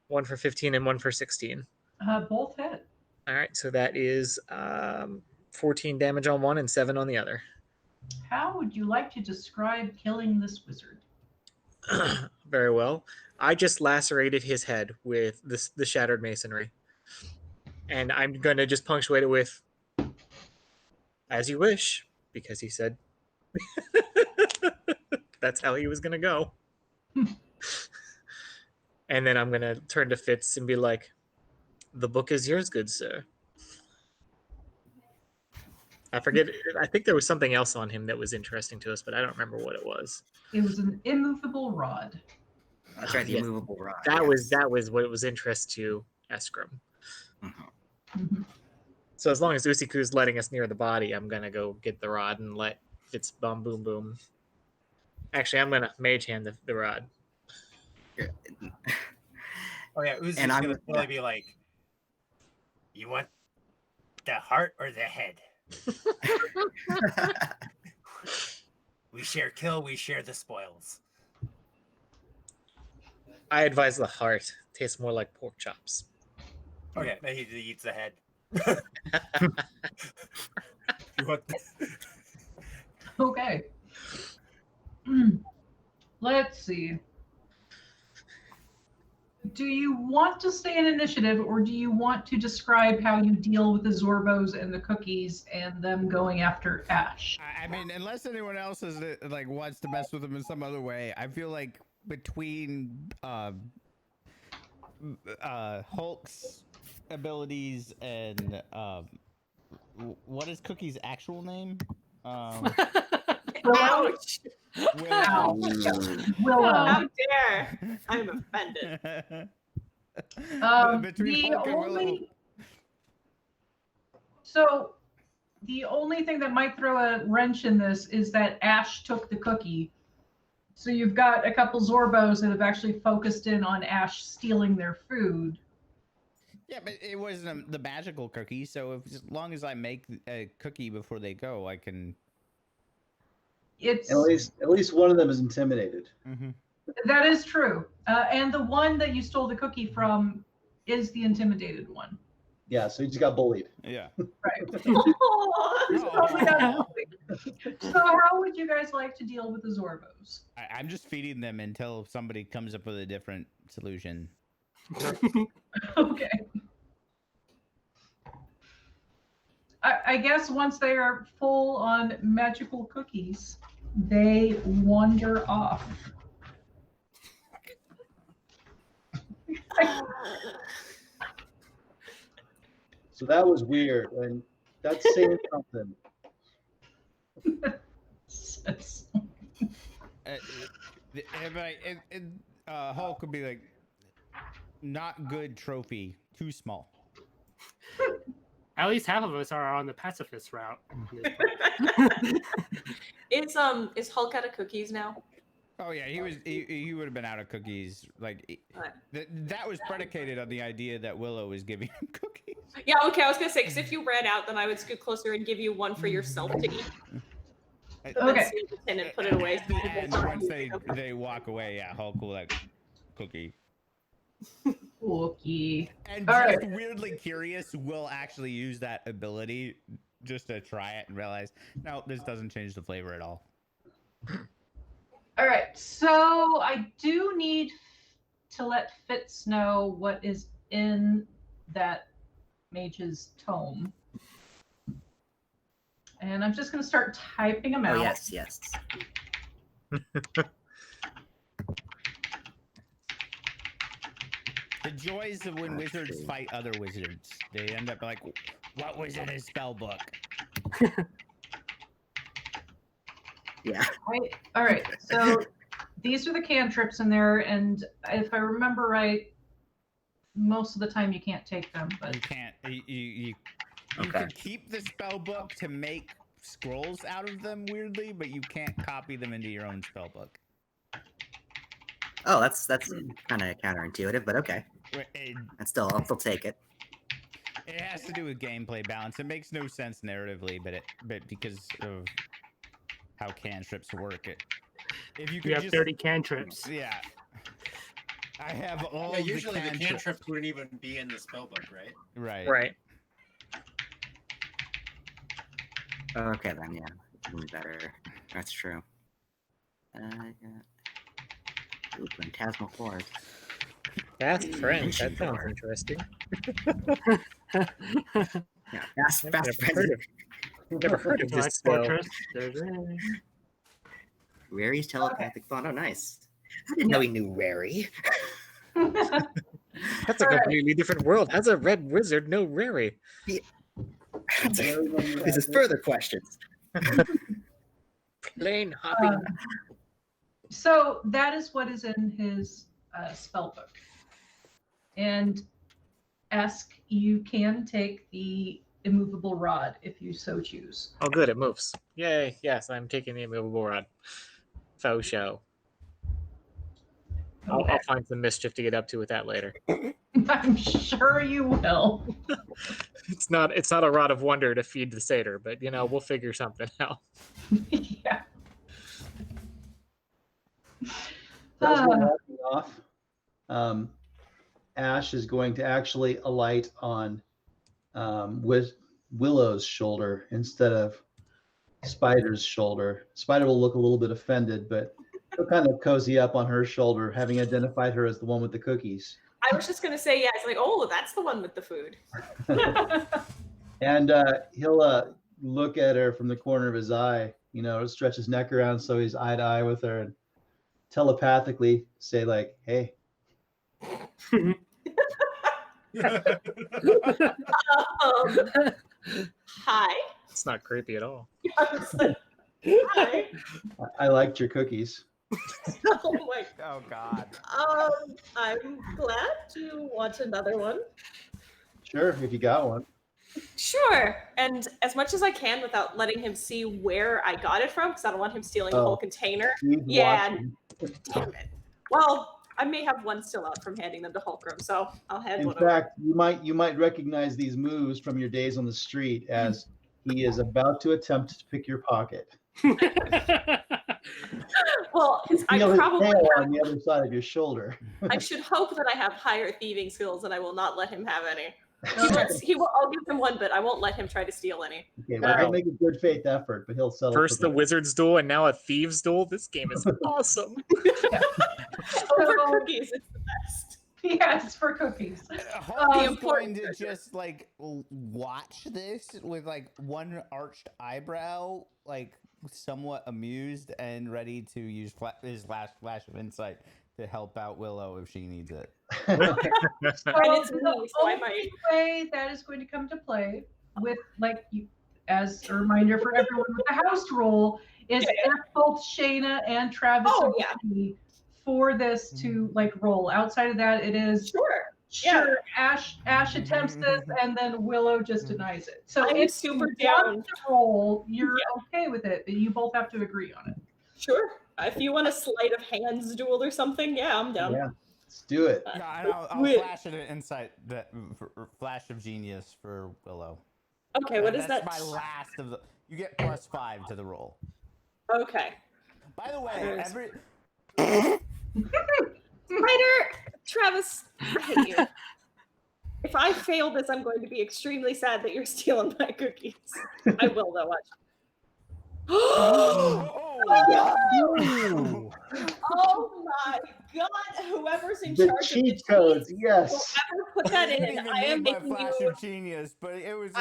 1 for 15 and 1 for 16. Both hit. All right, so that is 14 damage on one and 7 on the other. How would you like to describe killing this wizard? Very well. I just lacerated his head with the shattered masonry. And I'm going to just punctuate it with, as you wish, because he said that's how he was going to go. And then I'm gonna turn to Fitz and be like, "The book is yours, good sir." I forget. I think there was something else on him that was interesting to us, but I don't remember what it was. It was an immovable rod. That's right, the Yes. immovable rod. That yes. was what was interest to Eskrim. Mhm. Mhm. So as long as Usiku's letting us near the body, I'm gonna go get the rod and let Fitz boom boom boom. Actually, I'm gonna mage hand the rod. Oh yeah, Uzi's And I'm- gonna probably be like, "You want the heart or the head? We share kill, we share the spoils." I advise the heart. Tastes more like pork chops. Okay, then he eats the head. You want Okay. Let's see. Do you want to stay in initiative, or do you want to describe how you deal with the Zorbos and the cookies and them going after Ash? I mean, unless anyone else is like wants to mess with them in some other way, I feel like between Hulk's abilities and what is Cookie's actual name? Ouch! Willow. How dare! I'm offended. Between The Hulk and Willow. only so the only thing that might throw a wrench in this is that Ash took the cookie. So you've got a couple Zorbos that have actually focused in on Ash stealing their food. Yeah, but it wasn't the magical cookie, so as long as I make a cookie before they go, I can. It's At least one of them is intimidated. Mm-hmm. that is true, and the one that you stole the cookie from is the intimidated one. Yeah, so he just got bullied. Yeah. Right. Oh, He's probably not bullied. So how would you guys like to deal with the Zorbos? I'm just feeding them until somebody comes up with a different solution. Okay. I guess once they are full on magical cookies, they wander off. So that was weird, and that's saying something. Hulk would be like, not good trophy, too small. At least half of us are on the pacifist route. Is Hulk out of cookies now? Oh yeah, he would have been out of cookies. Like that was predicated on the idea that Willow was giving him cookies. Yeah, okay, I was gonna say, because if you ran out, then I would scoot closer and give you one for yourself to eat. Okay. And then put it away. So And once they walk away, yeah, Hulk will like cookie. Cookie. And All just right. weirdly curious, will actually use that ability just to try it and realize, no, this doesn't change the flavor at all. All right, so I do need to let Fitz know what is in that mage's tome. And I'm just going to start typing them out. Oh, yes, yes. The joys of when wizards fight other wizards. They end up like, what was in his spell book? Yeah. All right, so these are the cantrips in there, and if I remember right, most of the time you can't take them, but You can't. You Okay. can keep the spell book to make scrolls out of them weirdly, but you can't copy them into your own spell book. Oh, that's kind of counterintuitive, but okay. It I'll still take it. has to do with gameplay balance. It makes no sense narratively, but because of how cantrips work, if you You could have just 30 cantrips. yeah. I have all Yeah, usually the cantrips. cantrips wouldn't even be in the spellbook, right? Right. Right. Okay, then, yeah. Even better. That's true. Ooh, Phantasmal Force. That's French. That Ancient sounds lore. interesting. Yeah, fast Never friends. heard of, never heard of Black this spell. Fortress. There's it. Rary's telepathic thought. Oh, nice. I didn't know he knew Rary. That's a All right. completely different world. How's a red wizard no rary? This is further questions. Plain hopping. So that is what is in his spell book. And you can take the immovable rod if you so choose. Oh, good, it moves. Yay! Yes, I'm taking the immovable rod. Faux show. I'll find some mischief to get up to with that later. I'm sure you will. It's not a rod of wonder to feed the satyr, but we'll figure something out. Yeah. As we're walking off, Ash is going to actually alight on Willow's shoulder instead of Spider's shoulder. Spider will look a little bit offended, but he'll kind of cozy up on her shoulder, having identified her as the one with the cookies. I was just gonna say, yeah, it's like, oh, that's the one with the food. And he'll look at her from the corner of his eye, stretch his neck around so he's eye to eye with her, and telepathically say, like, hey. Hi. It's not creepy at all. Hi. I liked your cookies. Oh my. Oh God. I'm glad you want another one. Sure, if you got one. Sure. And as much as I can without letting him see where I got it from, because I don't want him stealing the whole container. Yeah. Damn it. Well, I may have one still out from handing them to Hulkrum, so I'll hand one over. In fact, you might recognize these moves from your days on the street as he is about to attempt to pick your pocket. Well, I Feel his probably tail have, on the other side of your shoulder. I should hope that I have higher thieving skills and I will not let him have any. I'll give him one, but I won't let him try to steal any. Okay, well, he'll make a good faith effort, but he'll settle. First the wizard's duel and now a thieves' duel. This game is awesome. Over cookies, it's the best. Yes, for cookies. I'm going to just like watch this with like one arched eyebrow, like somewhat amused and ready to use his last flash of insight to help out Willow if she needs it. So it's me, the so I only might. way that is going to come to play with, as a reminder for everyone with the house rule, is if both Shayna and Travis agree for this to roll. Outside of that, it is sure. Ash attempts this, and then Willow just denies it. So I'm if super you down want to roll, you're okay with it, but you both have to agree on it. Sure. If you want a sleight of hands duel or something, yeah, I'm down. Yeah, let's do it. No, I'll flash an insight flash of genius for Willow. Okay, what is that's that? My last of the. You get +5 to the roll. Okay. By the way, Spider, Travis, I hate you. If I fail this, I'm going to be extremely sad that you're stealing my cookies. I will, though. Watch. Oh my God! Whoever's in The charge cheat of the codes, cheats, yes. whoever put that in, I am making flash you. of genius, but it was.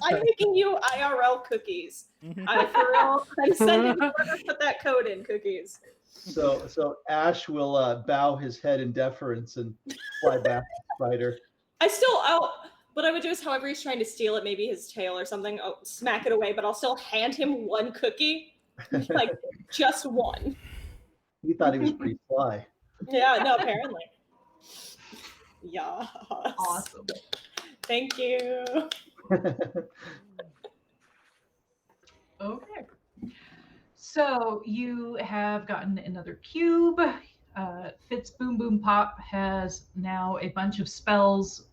I'm making you IRL cookies. I'm sending whoever put that code in cookies. So Ash will bow his head in deference and fly back to Spider. What I would do is, however he's trying to steal it, maybe his tail or something, I'll smack it away, but I'll still hand him one cookie, like just one. He thought he was pretty sly. Yeah, no, apparently. Yeah. Awesome. Thank you. Okay. So you have gotten another cube. Fitz Boom Boom Pop has now a bunch of spells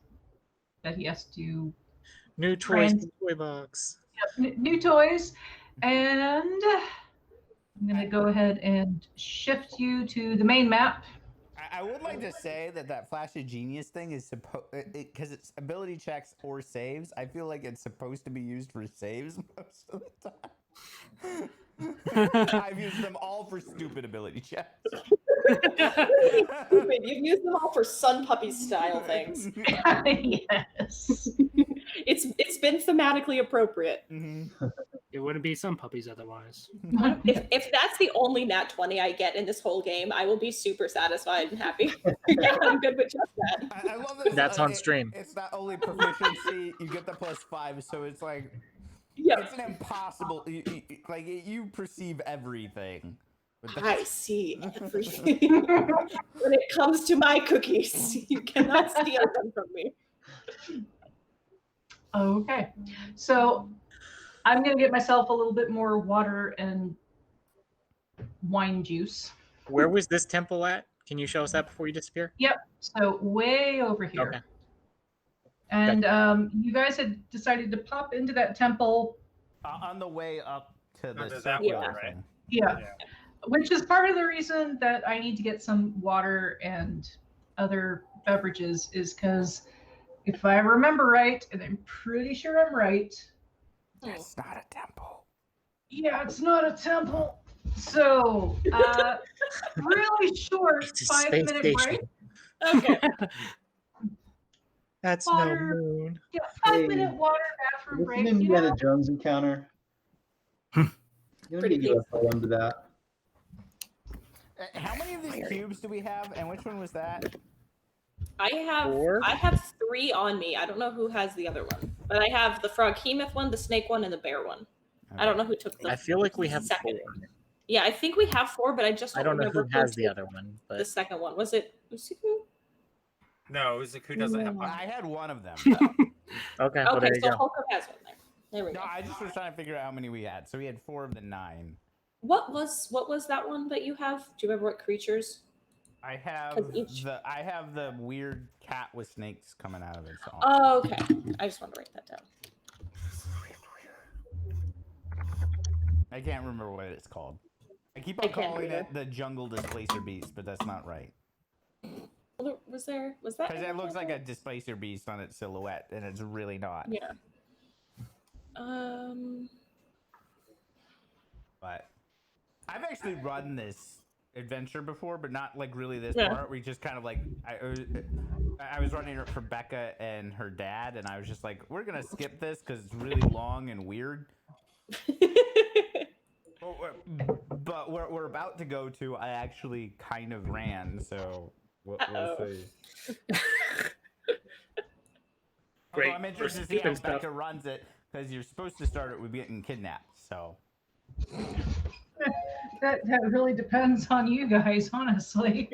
that he has to New toys, toy box. Yep, new toys. And I'm going to go ahead and shift you to the main map. I would like to say that Flash of Genius thing is supposed, because it's ability checks or saves. I feel like it's supposed to be used for saves most of the time. I've used them all for stupid ability checks. Stupid. You've used them all for Sun Puppy style things. Yes. It's been thematically appropriate. Mm-hmm. It wouldn't be some puppies otherwise. If that's the only nat 20 I get in this whole game, I will be super satisfied and happy. Yeah, I'm good with just that. I love this. That's on stream. It's not only proficiency, you get the +5, so it's like Yeah. it's an impossible. Like you perceive everything. I see everything. When it comes to my cookies, you cannot steal them from me. Okay, so I'm gonna get myself a little bit more water and wine juice. Where was this temple at? Can you show us that before you disappear? Yep. So way over here. Okay. And you guys had decided to pop into that temple. On the way up to the That circular one, right? thing. Yeah. Which is part of the reason that I need to get some water and other beverages, is because if I remember right, and I'm pretty sure I'm right. It's not a temple. Yeah, it's not a temple. So, really short It's a 5 space minute station. break. Okay. That's Water. no moon. Yeah, 5-minute Hey, water bathroom This is break. an You Indiana know? Jones encounter. You don't Pretty need UFO into that. How many of these cubes do we have, and which one was that? I have 3 on me. I don't know who has the other one, but I have the froghemoth one, the snake one, and the bear one. I don't know who took the I feel like we have second. 4. Yeah, I think we have 4, but I just I don't know remember who has the took other one, the but second one. Was it Usiku? No, Uzuku doesn't have one. I had one of them. okay. Well, Okay, there you so go. Hulk has one there. There we No, go. I just was trying to figure out how many we had. So we had 4 of the 9. What was that one that you have? Do you remember what creatures? I have 'Cause each- the weird cat with snakes coming out of it. So. Oh, okay. I just want to write that down. I can't remember what it's called. I keep on I can't calling either. it the jungle displacer beast, but that's not right. Was that? Because it looks like a displacer beast on its silhouette, and it's really not. Yeah. But I've actually run this adventure before, but not like really this Yeah. part. We just kind of like I was running it for Becca and her dad, and I was just like, we're gonna skip this because it's really long and weird. But we're about to go to, I actually kind of ran, so we'll see. Great. Although I'm interested to see how Stupid stuff. Becca runs it, because you're supposed to start it with getting kidnapped. So That really depends on you guys, honestly.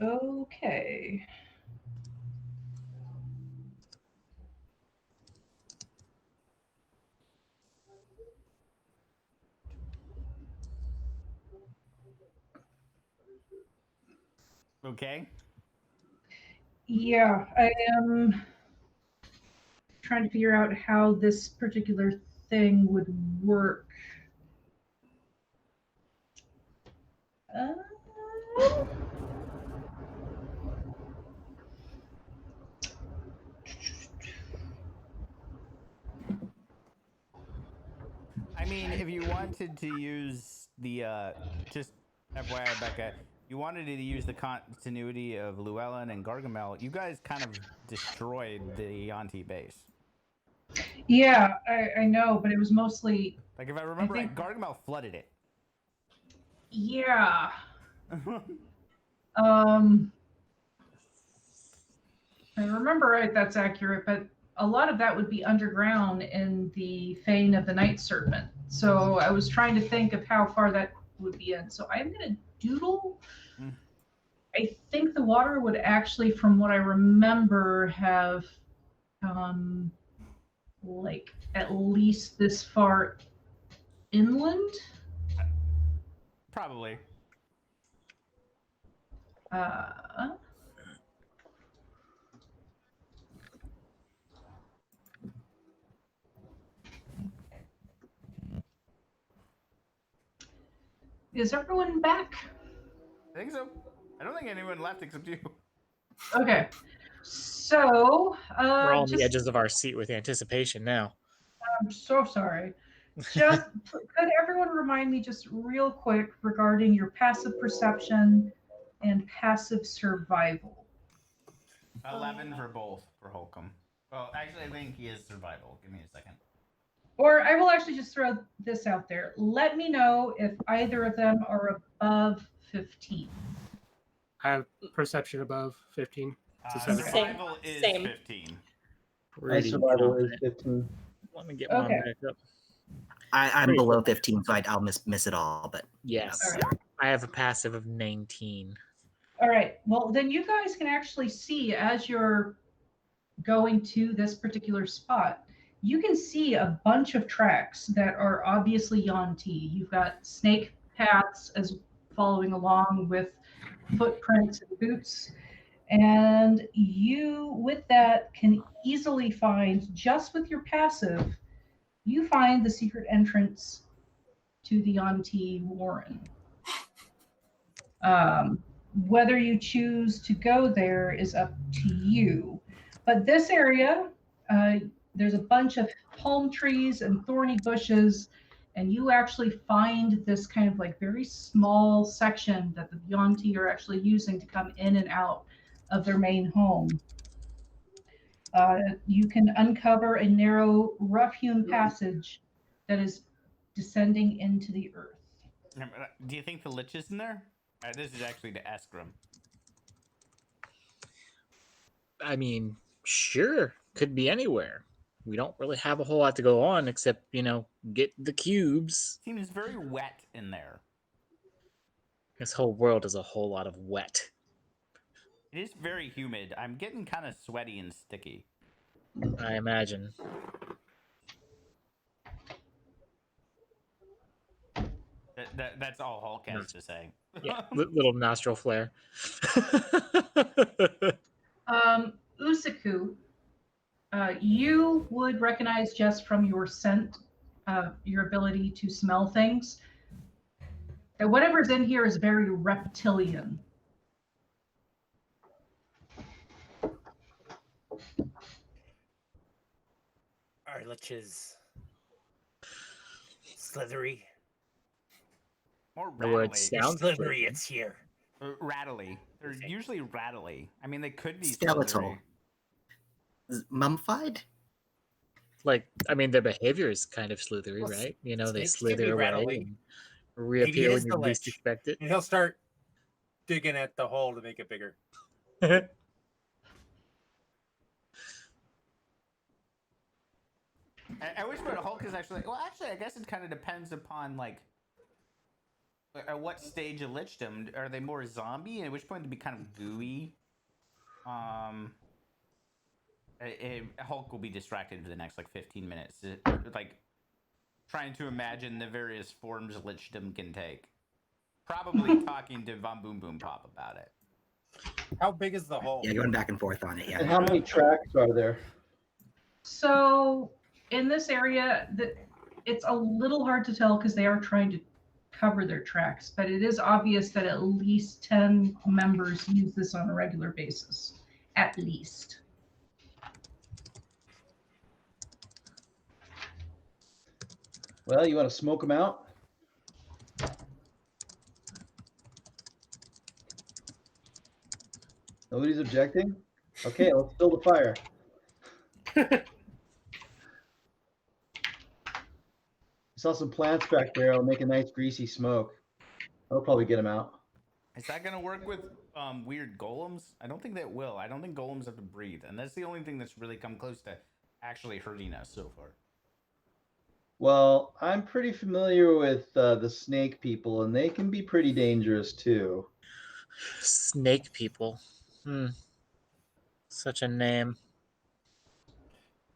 Okay. okay. Yeah, I am trying to figure out how this particular thing would work. I mean, if you wanted to use the just FYI, Becca, you wanted to use the continuity of Llewellyn and Gargamel, you guys kind of destroyed the Yanti base. Yeah, I know, but it was mostly, Like, if I remember think- right, Gargamel flooded it. yeah. I remember right, that's accurate, but a lot of that would be underground in the Fane of the Night Serpent. So I was trying to think of how far that would be in. So I'm going to doodle. I think the water would actually, from what I remember, have like at least this far inland. Probably. Is everyone back? I think so. I don't think anyone left except you. Okay. So, We're all on the just edges of our seat with anticipation now. I'm so sorry. Just could everyone remind me just real quick regarding your passive perception and passive survival? 11 for both for Holcomb. Well, actually, I think he is survival. Give me a second. Or I will actually just throw this out there. Let me know if either of them are above 15. I have perception above 15 to 17. Survival is Same. 15. My Pretty survival is confident. 15. Let me get mine Okay. back up. I'm Pretty below good. 15, so I'll miss it all. But Yes. All right. I have a passive of 19. All right. Well, then you guys can actually see as you're going to this particular spot, you can see a bunch of tracks that are obviously Yuan-ti. You've got snake paths as following along with footprints and boots. And you, with that, can easily find, just with your passive, you find the secret entrance to the Yuan-ti Warren. Whether you choose to go there is up to you. But this area, there's a bunch of palm trees and thorny bushes, and you actually find this kind of like very small section that the Yuan-ti are actually using to come in and out of their main home. You can uncover a narrow, rough-hewn passage that is descending into the earth. Do you think the lich is in there? This is actually to Eskrim. I mean, sure, could be anywhere. We don't really have a whole lot to go on except, get the cubes. Seems very wet in there. This whole world is a whole lot of wet. It is very humid. I'm getting kind of sweaty and sticky. I imagine. That's all Hulk has to say. Yeah, little nostril flare. Usaku, you would recognize just from your scent, your ability to smell things, that whatever's in here is very reptilian. Our liches slithery. More The word rattly. sounds Slithery, it's here. Rattly. They're usually rattly. I mean, they could be skeletal. slithery. Mummified? Their behavior is kind of slithery, Well, right? They snakes can slither be away rattly. and reappear Maybe it when is you the least lich. expect it. And he'll start digging at the hole to make it bigger. I wish what Hulk is actually. Well, actually, I guess it kind of depends upon at what stage of lichdom. Are they more zombie? At which point they'd be kind of gooey. Hulk will be distracted for the next 15 minutes, trying to imagine the various forms lichdom can take. Probably talking to Von Boom Boom Pop about it. How big is the hole? Yeah, going back and forth on it. Yeah. And how many tracks are there? So in this area, it's a little hard to tell because they are trying to cover their tracks, but it is obvious that at least 10 members use this on a regular basis. At least. Well, you want to smoke them out? Nobody's objecting? Okay, let's build a fire. Saw some plants back there. I'll make a nice greasy smoke. That'll probably get them out. Is that going to work with weird golems? I don't think that will. I don't think golems have to breathe, and that's the only thing that's really come close to actually hurting us so far. Well, I'm pretty familiar with the snake people, and they can be pretty dangerous too. Snake people. Such a name.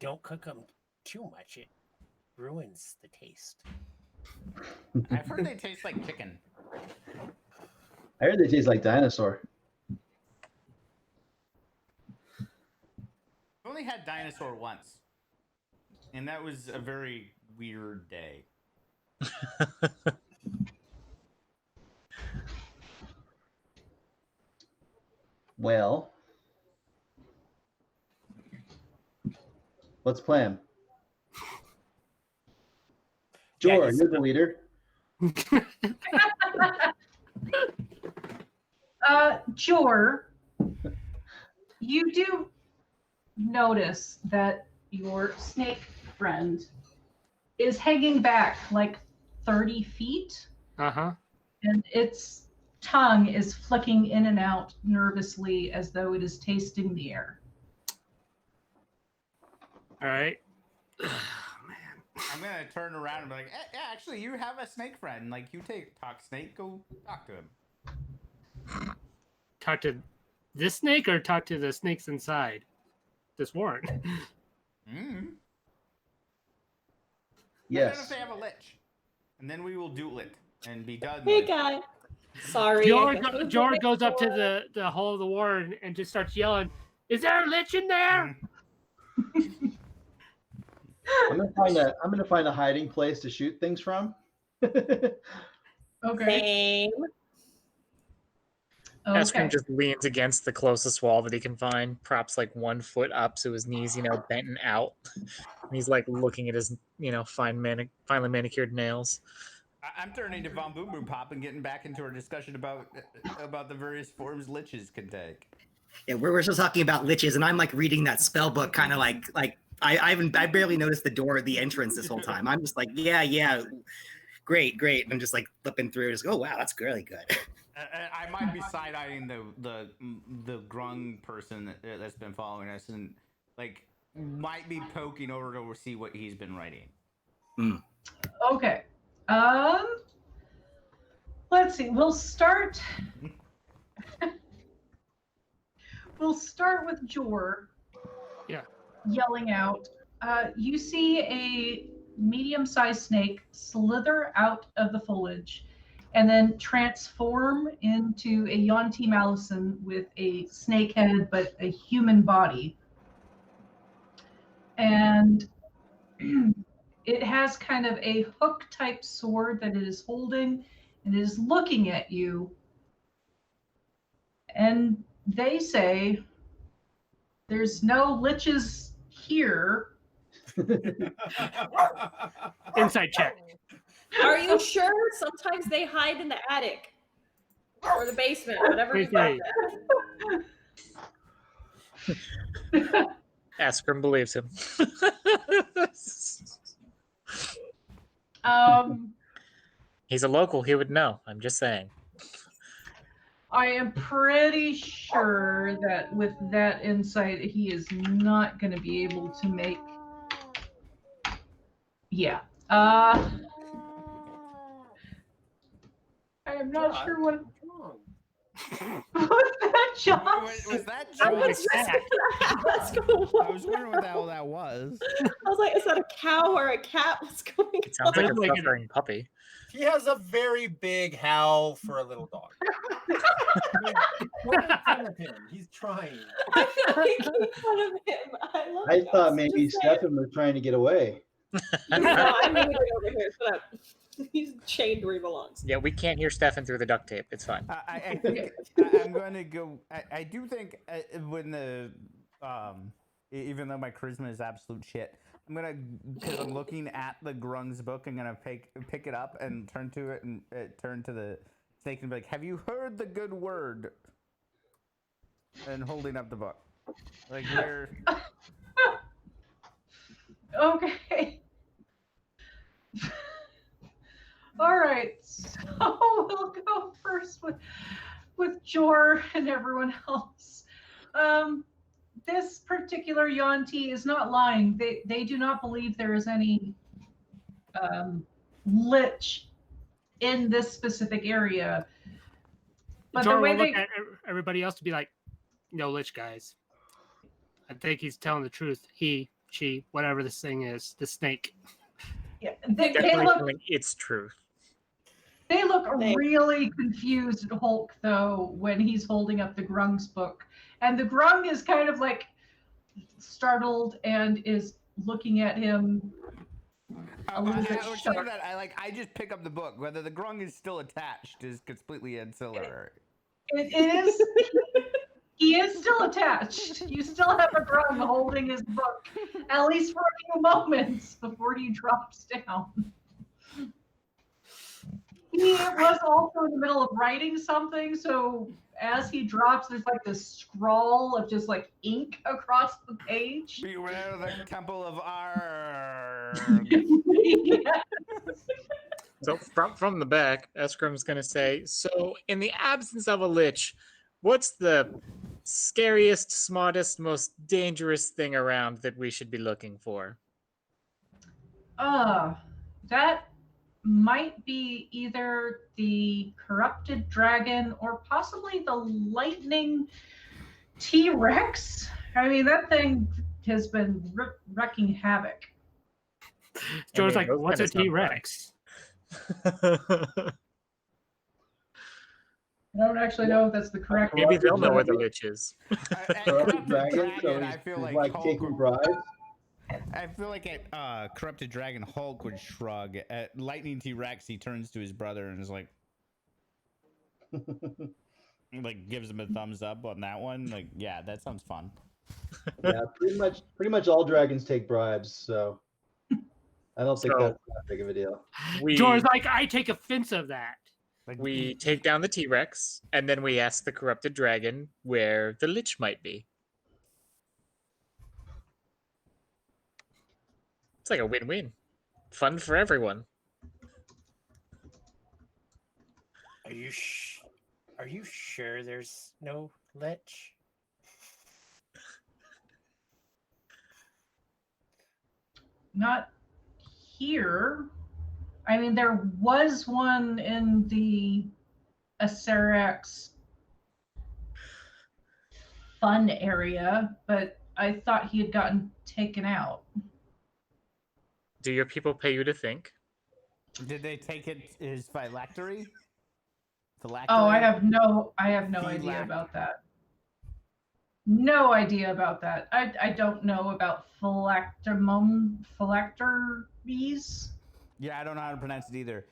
Don't cook them too much. It ruins the taste. I've heard they taste like chicken. I heard they taste like dinosaur. I've only had dinosaur once, and that was a very weird day. Well, Let's plan. Jor, you're the leader. Jor, you do notice that your snake friend is hanging back like 30 feet. Uh-huh. And its tongue is flicking in and out nervously as though it is tasting the air. All right. I'm gonna turn around and be like, yeah, actually, you have a snake friend. Like, you talk snake, go talk to him. Talk to this snake or talk to the snakes inside this warren? Mm-hmm. Yes. If they have a lich, and then we will duel it and be done. Hey with. guy. Sorry. Jor goes up to the hole of the warren and just starts yelling, "Is there a lich in there?" I'm gonna find a hiding place to shoot things from. Okay. Same. Eskrim just leans against the closest wall that he can find, props like 1 foot up so his knees, bent and out. And he's like looking at his, finely manicured nails. I'm turning to Von Boom Boom Pop and getting back into our discussion about the various forms liches can take. Yeah, we're still talking about liches, and I'm like reading that spell book, kind of like I barely noticed the entrance this whole time. I'm just like, yeah, great. I'm just like flipping through, just oh wow, that's really good. I might be side eyeing the grung person that's been following us, and like might be poking over to see what he's been writing. Okay. Let's see. We'll start with Jor. Yeah. Yelling out. You see a medium-sized snake slither out of the foliage and then transform into a Yuan-Ti Malison with a snake head but a human body. And it has kind of a hook-type sword that it is holding and it is looking at you. And they say, there's no liches here. Inside check. Are you sure? Sometimes they hide in the attic or the basement, whatever you got there. Eskrim believes him. He's a local. He would know. I'm just saying. I am pretty sure that with that insight, he is not going to be able to make. Yeah. I am not sure what. Was that John? Was that I John? was just gonna ask I was wondering what the hell that was. I was like, is that a cow or a cat? What's going on? It sounds like a suffering puppy. He has a very big howl for a little dog. Make fun of him. He's trying. I'm not making fun of him. I Josh. thought maybe Just saying. Stefan was trying to get away. No, I'm moving over here. Shut up. He's chained where he belongs. Yeah, we can't hear Stefan through the duct tape. It's fine. I think I'm going to go. I do think when the even though my charisma is absolute shit, I'm gonna, because I'm looking at the grung's book, I'm gonna pick it up and turn to it and turn to the snake and be like, "Have you heard the good word?" And holding up the book, like where. Okay. All right. So we'll go first with Jor and everyone else. This particular Yuan-Ti is not lying. They do not believe there is any lich in this specific area. But Jor the way will look they at everybody else to be like, "No lich, guys. I think he's telling the truth. He, she, whatever this thing is, the snake." yeah, they Definitely look feeling it's truth. They look really confused at Hulk, though, when he's holding up the Grung's book. And the Grung is kind of like startled and is looking at him a little bit shocked. I just pick up the book. Whether the Grung is still attached is completely ancillary. It is. He is still attached. You still have a Grung holding holding his book, at least for a few moments before he drops down. He was also in the middle of writing something, so as he drops, there's like this scrawl of just like ink across the page. Beware the temple of Arg. Yes. So from the back, Eskrim's going to say, so in the absence of a lich, what's the scariest, smartest, most dangerous thing around that we should be looking for? That might be either the corrupted dragon or possibly the lightning T-Rex. I mean, that thing has been wrecking havoc. Joe's like, those what's a kinda sound T-Rex? I don't actually know if that's the correct Maybe they'll know where the lich is. Corrupted dragon, so I feel he's like like taking bribes. I feel like at Corrupted Dragon, Hulk would shrug. At Lightning T-Rex, he turns to his brother and is like gives him a thumbs up on that one. Like, yeah, that sounds fun. Yeah, pretty much all dragons take bribes, so I don't think So- that's that big of a deal. Joe's like, I take offense of that. We take down the T-Rex, and then we ask the corrupted dragon where the lich might be. It's like a win-win. Fun for everyone. Are you sure there's no lich? Not here. I mean, there was one in the Acerax fun area, but I thought he had gotten taken out. Do your people pay you to think? Did they take his phylactery? Oh, I have no idea Phylactery. about that. No idea about that. I don't know about phylacteries. Yeah, I don't know how to pronounce it either.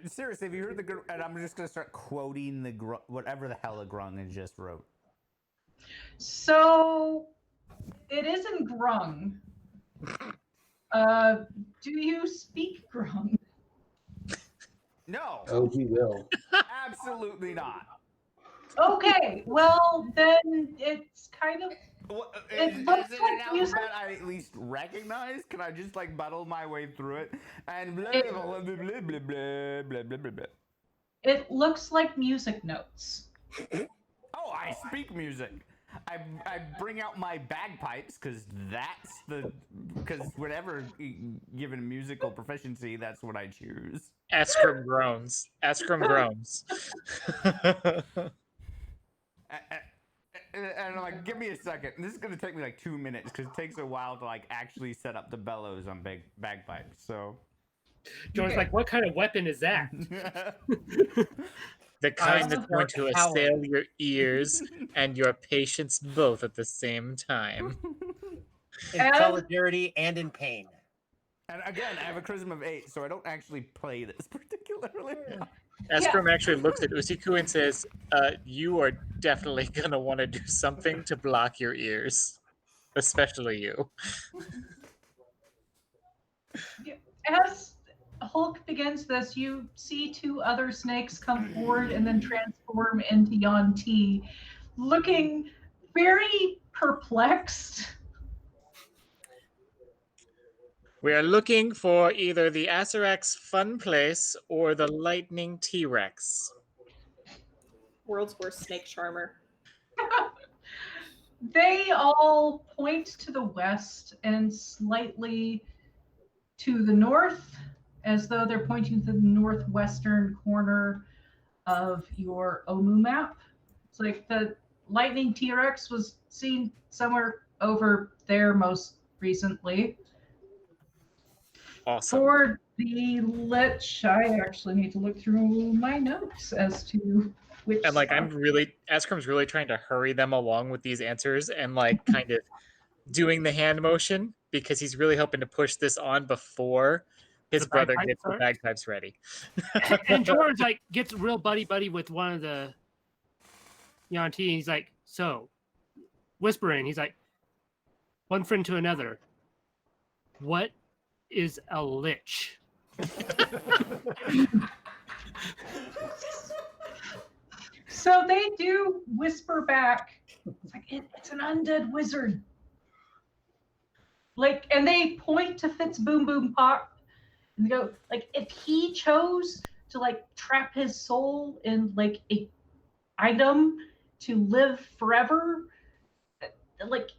Seriously, have you heard the? And I'm just gonna start quoting whatever the hell a Grung just wrote. So it is in Grung. Do you speak Grung? No, Oh, he will. absolutely not. Okay, well then it's kind of Is looks it like an music. alphabet I at least recognize? Can I just muddle my way through it? And blah It- blah blah blah blah blah blah blah blah blah. It looks like music notes. Oh, I speak music. I bring out my bagpipes because whatever given musical proficiency, that's what I choose. Eskrim groans. Eskrim groans. And I'm like, give me a second. This is gonna take me 2 minutes because it takes a while to actually set up the bellows on bagpipes. So Joe's like, what kind of weapon is that? The kind that's going start to howling. assail your ears and your patience both at the same time. In And- solidarity and in pain. And again, I have a charisma of 8, so I don't actually play this particularly. Eskrim actually looks at Usiku and says, you are definitely going to want to do something to block your ears. Especially you. As Hulk begins this, you see two other snakes come forward and then transform into Yanti, looking very perplexed. We are looking for either the Acerax Fun Place or the Lightning T-Rex. World's worst snake charmer. They all point to the west and slightly to the north, as though they're pointing to the northwestern corner of your Omu map. It's like the lightning T-Rex was seen somewhere over there most recently. Awesome. For the Lich, I actually need to look through my notes as to which. And Eskrim's really trying to hurry them along with these answers and kind of doing the hand motion because he's really hoping to push this on before his The brother bagpipes gets the are? bagpipes ready. And George gets real buddy with one of the Yanti, and he's like, so whispering, he's like, one friend to another, what is a lich? So they do whisper back. It's like it's an undead wizard. Like, and they point to Fitz Boom Boom Pop and go, like, if he chose to like trap his soul in like a item to live forever, like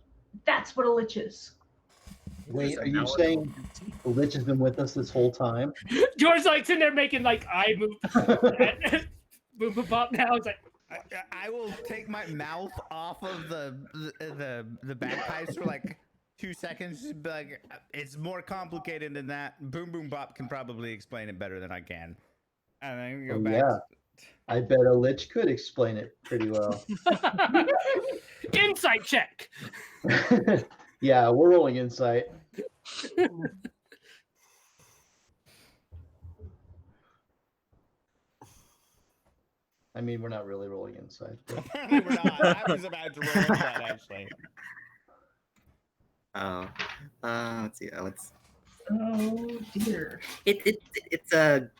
that's what a lich is. Wait, are you saying the lich has been with us this whole time? George's like sitting there making like eye move. Boom Boom Pop now. It's like. I will take my mouth off of the bagpipes for like 2 seconds. Just be like, it's more complicated than that. Boom Boom Bop can probably explain it better than I can. And then we go back. Yeah, I bet a lich could explain it pretty well. Insight check. Yeah, we're rolling insight. I mean, we're not really rolling insight. We're not. I was about to roll that actually. Oh, let's see. Oh dear. It's a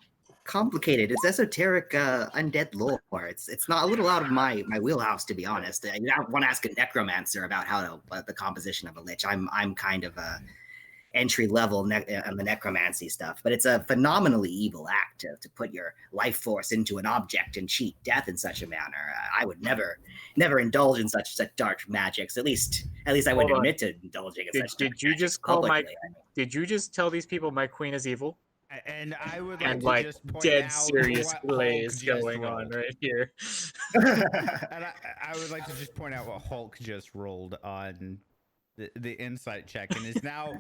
complicated. It's esoteric undead lore. It's not a little out of my wheelhouse, to be honest. I want to ask a necromancer about how the composition of a lich. I'm kind of a entry level on the necromancy stuff, but it's a phenomenally evil act to put your life force into an object and cheat death in such a manner. I would never indulge in such dark magics. At least I wouldn't admit to indulging in such. Did you just call Did you just tell these people my queen is evil? And I would like to like just point dead out serious what plays Hulk just going on rolled. right here. And I would like to just point out what Hulk just rolled on the insight check and is now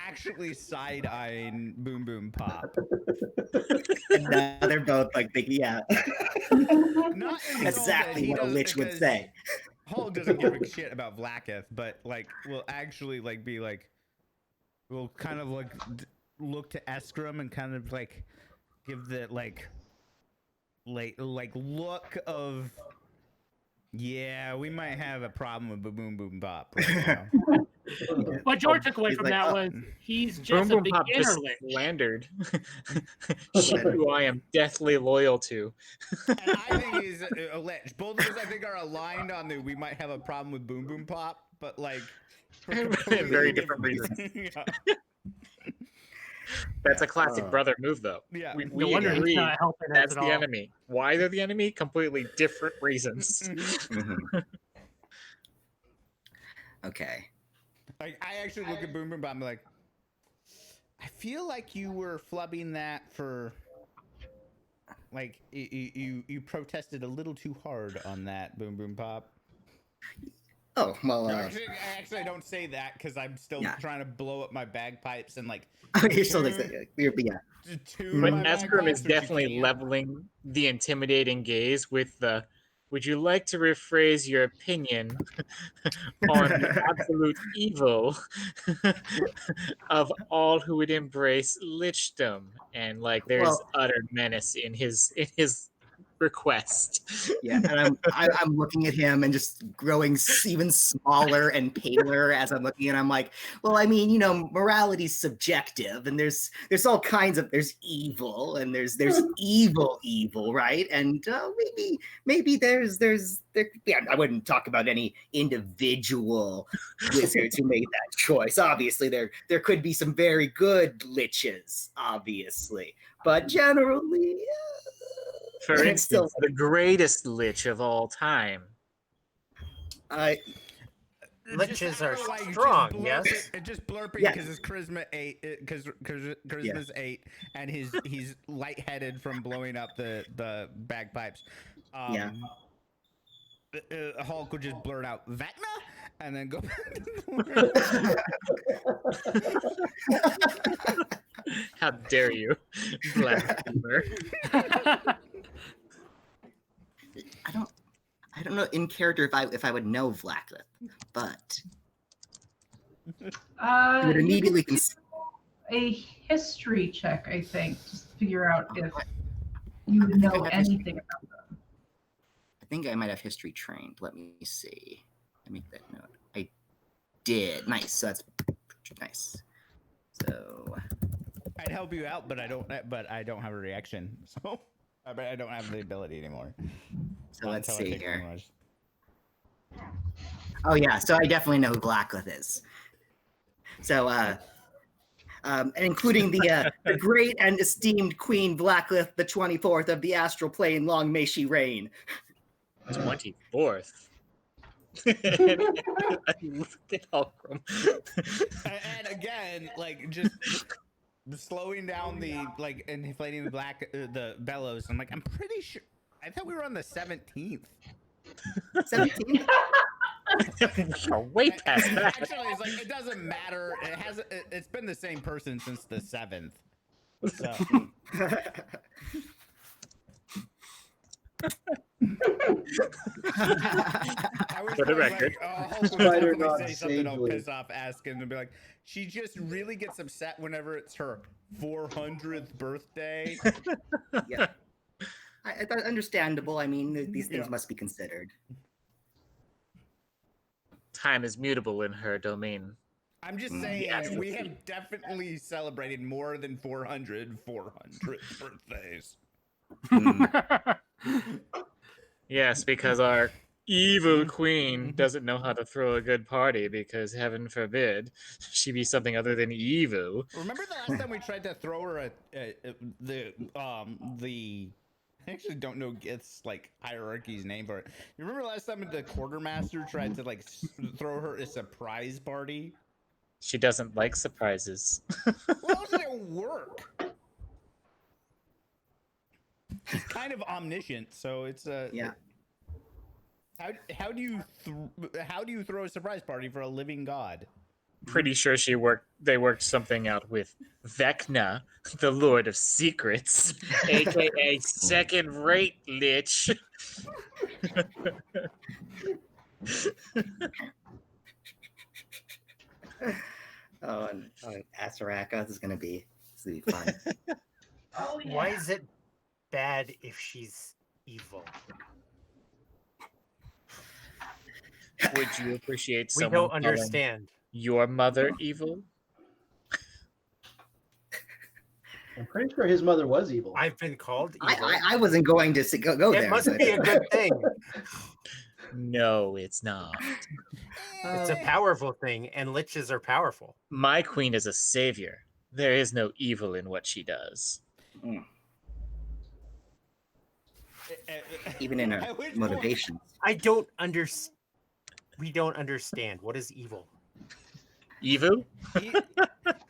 actually side-eyeing Boom Boom Pop. And now they're both like thinking, yeah. Not exactly what a lich would say. Hulk doesn't give a shit about Blacketh, but like will actually like be like, will kind of like look to Eskrim and kind of like give the like look of, yeah, we might have a problem with Boom Boom Bop right now. What George took away from that was he's just Boom a Boom Pop beginner just lich. slandered. She who I am deathly loyal to. And I think he's a lich. Both of us, I think, are aligned on that we might have a problem with Boom Boom Pop, but like for completely Very different reasons. Yeah. That's a classic brother move, though. Yeah. We No wonder agree he's not helping us that's at the all. enemy. Why they're the enemy? Completely different reasons. Okay. Like I actually look at Boom Boom Bop and be like, I feel like you were flubbing that for like you protested a little too hard on that, Boom Boom Pop. Oh well. Actually, I don't say that because I'm still trying to blow up my bagpipes and like. You're still yeah. But Eskrim is definitely leveling the intimidating gaze with the. Would you like to rephrase your opinion on the absolute evil of all who would embrace lichdom? And like, there's utter menace in his request. Yeah, and I'm looking at him and just growing even smaller and paler as I'm looking, and I'm like, well, I mean, you know, morality's subjective, and there's all kinds of there's evil and there's evil, right? And maybe there yeah, I wouldn't talk about any individual wizards who made that choice. Obviously, there could be some very good liches, obviously, but generally. For instance, the greatest lich of all time. Liches are strong, yes. Just blurping because his charisma 8, because charisma's 8, and he's lightheaded from blowing up the bagpipes. Hulk would just blurt out Vecna and then go. How dare you, blasphemer! I don't know in character if I would know Vlaclith, but you would immediately a history check, I think, just to figure out if you would know anything about them. I think I might have history trained. Let me see. Let me make that note. did. Nice. So that's nice. So I'd help you out, but I don't have a reaction. So I don't have the ability anymore. So let's Until I see take here. Monstrous. Oh yeah, so I definitely know who Blackcliff is. So and including the great and esteemed Queen Blackcliff the 24th of the astral plane, long may she reign. 24th. Look at Holcrum. And again, like just slowing down the like inflating the bellows. I'm like, I'm pretty sure. I thought we were on the 17th. 17th? Way past that. Actually, it's like it doesn't matter. It's been the same person since the 7th. So. I wish For the record, Spider would God say something that'll sagely. piss off Askin and be like, she just really gets upset whenever it's her 400th birthday. Yeah. I thought understandable. I mean, these things must be considered. Time is mutable in her domain. I'm just saying, we have definitely celebrated more than 400 birthdays. Yes, because our evil queen doesn't know how to throw a good party because heaven forbid she be something other than evil. Remember the last time we tried to throw her the I actually don't know its like hierarchy's name for it. You remember last time the quartermaster tried to like throw her a surprise party? She doesn't like surprises. Well, how does it work? She's kind of omniscient, so it's yeah. How do you throw a surprise party for a living god? Pretty sure they worked something out with Vecna, the Lord of Secrets, aka second-rate lich. and Asaraka, this is gonna be fun. Oh, yeah. Why is it bad if she's evil? Would you appreciate We someone don't calling understand. your mother evil? I'm pretty sure his mother was evil. I've been called evil. I wasn't going to go it there. must but- be a good thing. No, it's not. It's a powerful thing, and liches are powerful. My queen is a savior. There is no evil in what she does. Even in her motivations. I don't understand. We don't understand. What is evil? Evil?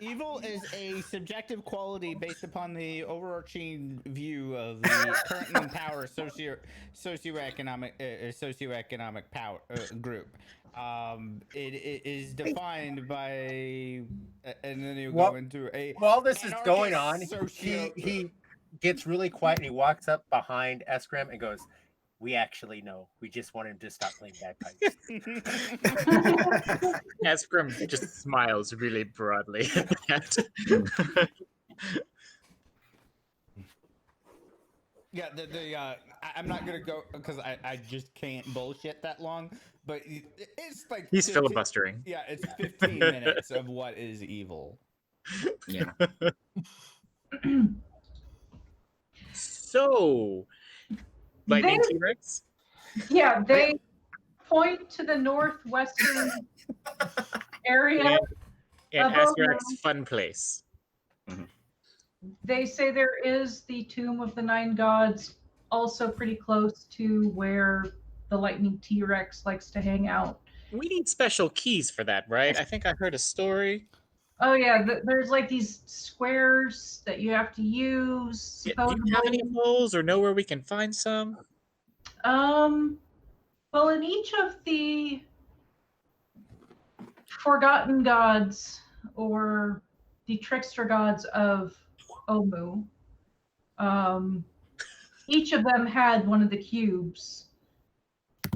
Evil is a subjective quality based upon the overarching view of the current in power socioeconomic power group. It is defined by, and then you go into a. While this is going on, socio- he gets really quiet and he walks up behind Eskrim and goes, "We actually know. We just want him to stop playing bagpipes." Eskrim just smiles really broadly at that. Yeah, I'm not gonna go because I just can't bullshit that long. But it's like He's 15 filibustering. Yeah, it's 15 minutes of what is evil. Yeah. So, lightning They- T-Rex? Yeah, they point to the northwestern area. And Above Asherak's fun place. They say there is the Tomb of the Nine Gods, also pretty close to where the lightning T-Rex likes to hang out. We need special keys for that, right? I think I heard a story. Oh yeah, there's like these squares that you have to use. Yeah, do you have any of those or know where we can find some? Well, in each of the forgotten gods or the trickster gods of Omu, each of them had one of the cubes.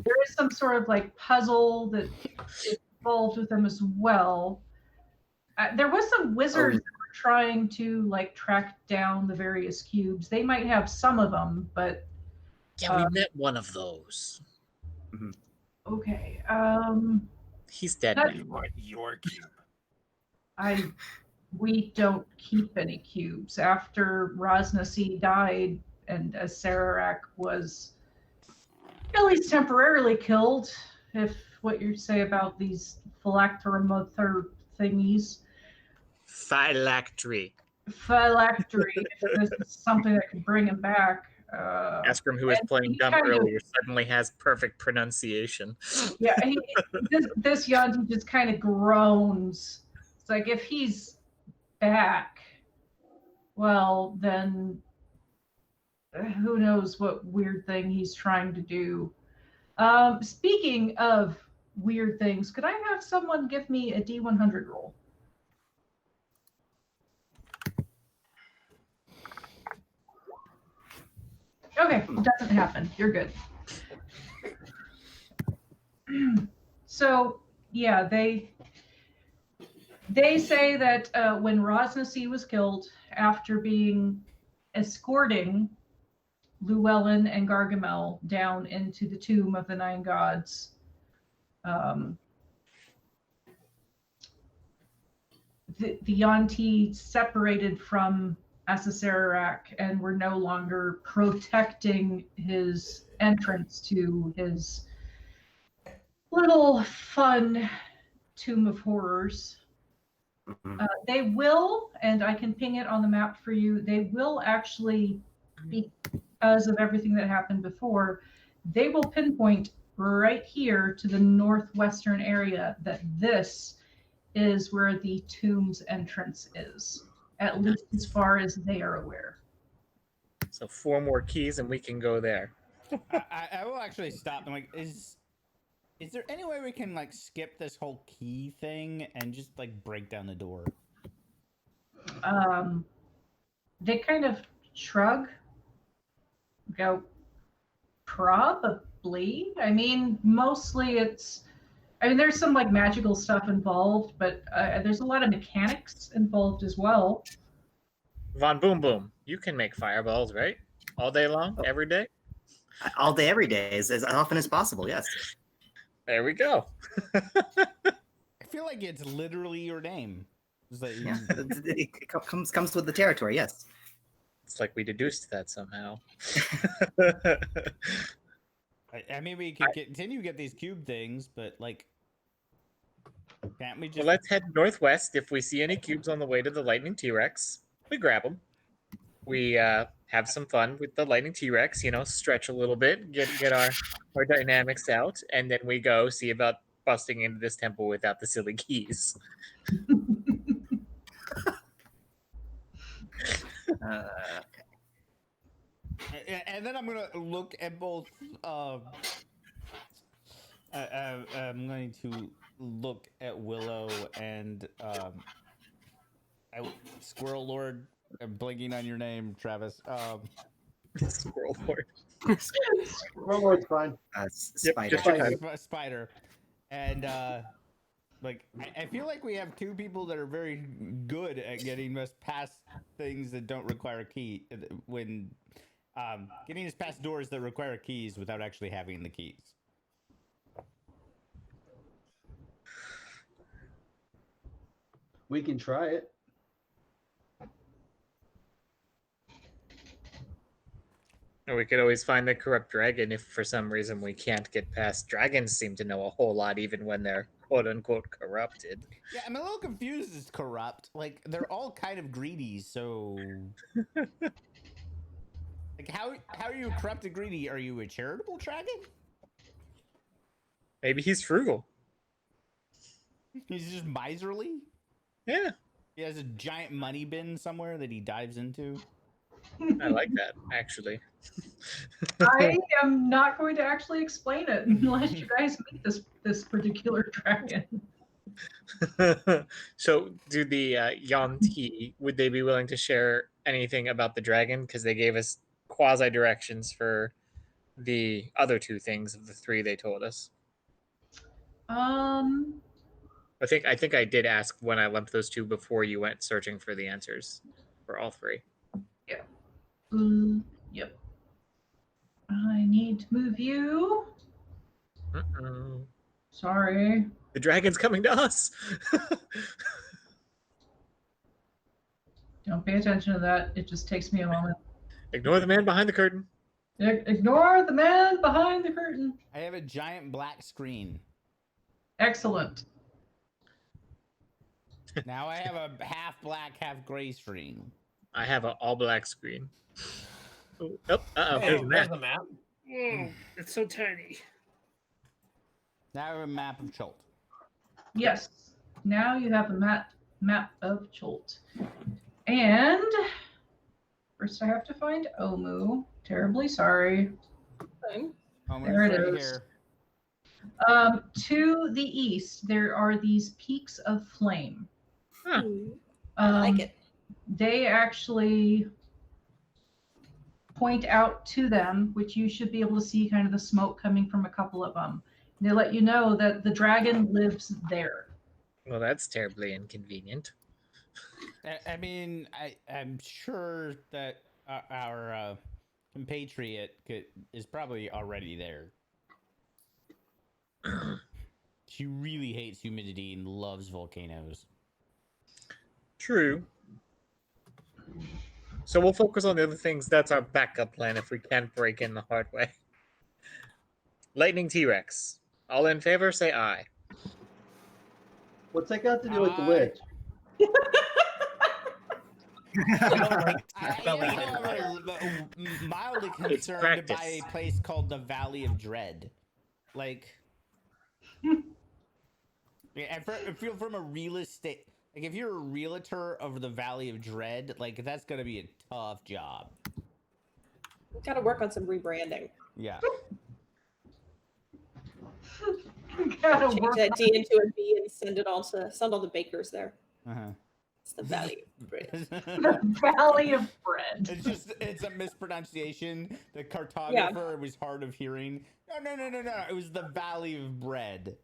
There is some sort of like puzzle that is involved with them as well. There was some wizards that were trying to like track down the various cubes. They might have some of them, but yeah, we met one of those. Okay. He's dead That- now. Want your cube. We don't keep any cubes. After Rosnasi died and Sararak was at least temporarily killed, if what you say about these phylacteromother thingies. Phylactery. Phylactery, if this is something that could bring him back. Askram, who was and playing he dumb kind of- earlier, suddenly has perfect pronunciation. Yeah, this Yanti just kind of groans. It's like, if he's back, well, then who knows what weird thing he's trying to do. Speaking of weird things, could I have someone give me a D100 roll? Okay, it doesn't happen. You're good. So, yeah, they say that when Rosnasi was killed, after being escorting Llewellyn and Gargamel down into the tomb of the Nine Gods, the Yanti separated from Asasararak and were no longer protecting his entrance to his little fun tomb of horrors. They will, and I can ping it on the map for you, they will actually, because of everything that happened before, they will pinpoint right here to the northwestern area that this is where the tomb's entrance is, at least as far as they are aware. So 4 more keys and we can go there. I will actually stop. I'm like, is there any way we can like skip this whole key thing and just like break down the door? They kind of shrug, go, probably. I mean, mostly there's some like magical stuff involved, but there's a lot of mechanics involved as well. Von Boom Boom, you can make fireballs, right? All day long, every day? All day, every day, as often as possible. Yes. There we go. I feel like it's literally your name. It's like, Yeah, it comes with the territory. Yes. It's like we deduced that somehow. I mean, we could continue to get these cube things, but like, can't we just? Well, let's head northwest. If we see any cubes on the way to the Lightning T-Rex, we grab them. We have some fun with the Lightning T-Rex, stretch a little bit, get our dynamics out, and then we go see about busting into this temple without the silly keys. And then I'm gonna look at both. I'm going to look at Willow and Squirrel Lord. I'm blinking on your name, Travis. Squirrel Lord. Squirrel Lord's fine. Spider. Spider. And I feel like we have two people that are very good at getting us past things that don't require a key. When getting us past doors that require keys without actually having the keys. We can try it. Or we could always find the corrupt dragon if for some reason we can't get past. Dragons seem to know a whole lot even when they're quote-unquote corrupted. Yeah, I'm a little confused as corrupt. Like, they're all kind of greedy, so... Like, how are you corrupt and greedy? Are you a charitable dragon? Maybe he's frugal. He's just miserly? Yeah. He has a giant money bin somewhere that he dives into? I like that, actually. I am not going to actually explain it unless you guys meet this particular dragon. So, do the Yanti, would they be willing to share anything about the dragon? Because they gave us quasi directions for the other two things of the 3 they told us. I think I did ask when I lumped those 2 before you went searching for the answers for all 3. Yeah. Yep. I need to move you. Uh-oh. Sorry. The dragon's coming to us. Don't pay attention to that. It just takes me a moment. Ignore the man behind the curtain. Ignore the man behind the curtain. I have a giant black screen. Excellent. Now I have a half black, half gray screen. I have an all black screen. Oh, uh-oh, Hey, there's a there's map. the map. Oh, it's so tiny. Now I have a map of Cholt. Yes. Now you have a map of Cholt. And first I have to find Omu. Terribly sorry. Fine. There it right is. here. To the east, there are these peaks of flame. Huh. I like it. They actually point out to them, which you should be able to see kind of the smoke coming from a couple of them. They let you know that the dragon lives there. Well, that's terribly inconvenient. I mean, I'm sure that our compatriot is probably already there. She really hates humidity and loves volcanoes. True. So we'll focus on the other things. That's our backup plan if we can't break in the hard way. Lightning T-Rex. All in favor, say aye. What's that got to do with the witch? I am, however, mildly It's concerned practice. by a place called the Valley of Dread. Like, yeah, if you're from a real estate, like if you're a realtor of the Valley of Dread, like that's gonna be a tough job. We've got to work on some rebranding. Yeah. Gotta Change work that D into a B and send all the bakers there. Uh-huh. It's the Valley of Bread. the Valley of Bread. It's a mispronunciation. The cartographer was hard of hearing. No. It was the Valley of Bread.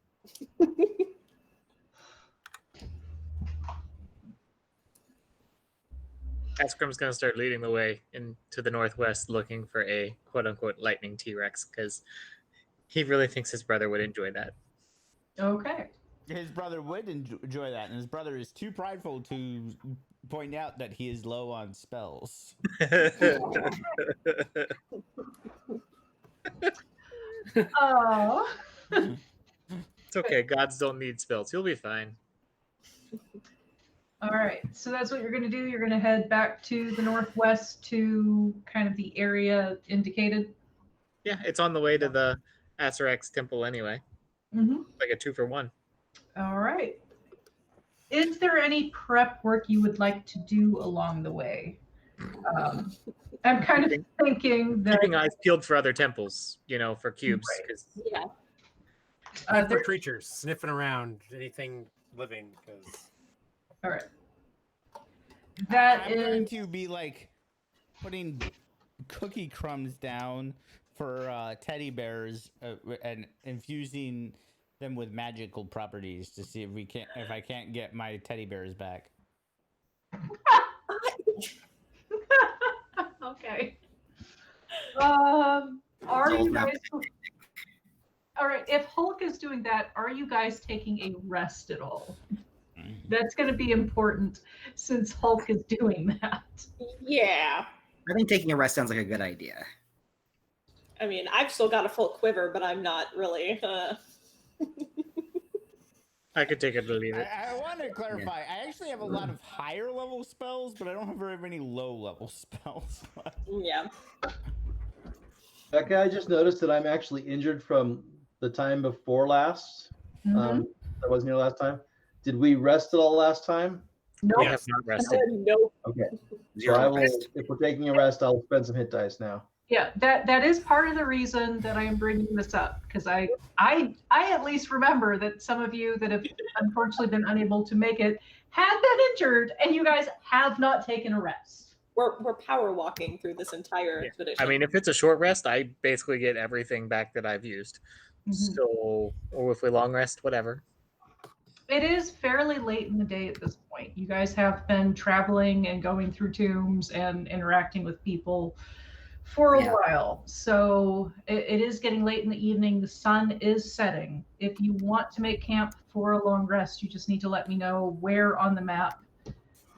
Askrim's going to start leading the way into the northwest looking for a quote-unquote lightning T-Rex because he really thinks his brother would enjoy that. Okay. His brother would enjoy that, and his brother is too prideful to point out that he is low on spells. Oh. It's okay. Gods don't need spells. You'll be fine. All right. So that's what you're going to do. You're going to head back to the northwest to kind of the area indicated. Yeah, it's on the way to the Asarex temple anyway. Mm-hmm. Like a 2-for-1. All right. Is there any prep work you would like to do along the way? I'm kind of thinking that Keeping eyes peeled for other temples, for cubes. Right. 'Cause Yeah. For there- creatures sniffing around anything living. Because all right. That I'm going is to be like putting cookie crumbs down for teddy bears and infusing them with magical properties to see if I can't get my teddy bears back. okay. Are you guys? All right. If Hulk is doing that, are you guys taking a rest at all? That's going to be important since Hulk is doing that. Yeah. I think taking a rest sounds like a good idea. I mean, I've still got a full quiver, but I'm not really. I could take it or leave it. I want to clarify. I actually have a lot of higher level spells, but I don't have very many low level spells. Yeah. Becca, I just noticed that I'm actually injured from the time before last. Mhm. I wasn't here last time. Did we rest at all last time? Nope. We have not rested. Nope. Okay. So Zero I will, rest. if we're taking a rest, I'll spend some hit dice now. Yeah, that is part of the reason that I am bringing this up because I at least remember that some of you that have unfortunately been unable to make it have been injured, and you guys have not taken a rest. We're power walking through this entire Yeah. expedition. I mean, if it's a short rest, I basically get everything back that I've used. Mhm. So, or if we long rest, whatever. It is fairly late in the day at this point. You guys have been traveling and going through tombs and interacting with people for a Yeah. while. So it is getting late in the evening. The sun is setting. If you want to make camp for a long rest. You just need to let me know where on the map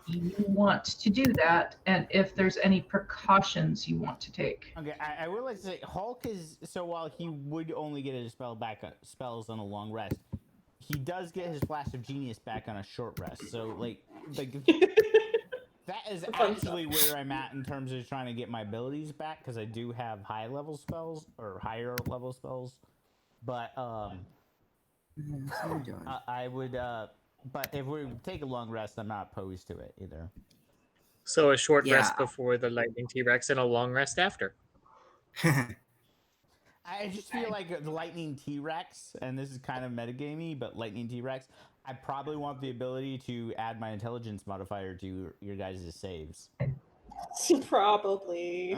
you want to do that, and if there's any precautions you want to take. Okay, I would like to say Hulk is so while he would only get his spells on a long rest, he does get his flash of genius back on a short rest. So like that is actually where I'm at in terms of trying to get my abilities back because I do have high level spells or higher level spells, but I would but if we take a long rest, I'm not opposed to it either. So a short rest before the lightning T-Rex and a long rest after. I just feel like the lightning T-Rex, and this is kind of metagamey, but lightning T-Rex, I probably want the ability to add my intelligence modifier to your guys' saves. Probably.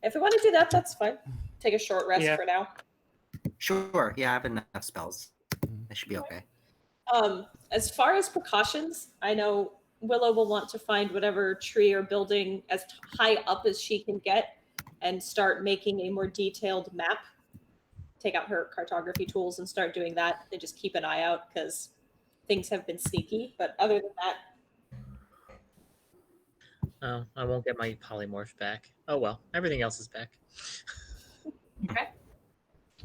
If we want to do that, that's fine. Take a short rest for now. Sure. Yeah, I have enough spells. That should be okay. As far as precautions, I know Willow will want to find whatever tree or building as high up as she can get and start making a more detailed map. Take out her cartography tools and start doing that. And just keep an eye out because things have been sneaky. But other than that, Oh, I won't get my polymorph back. Oh well, everything else is back. Okay.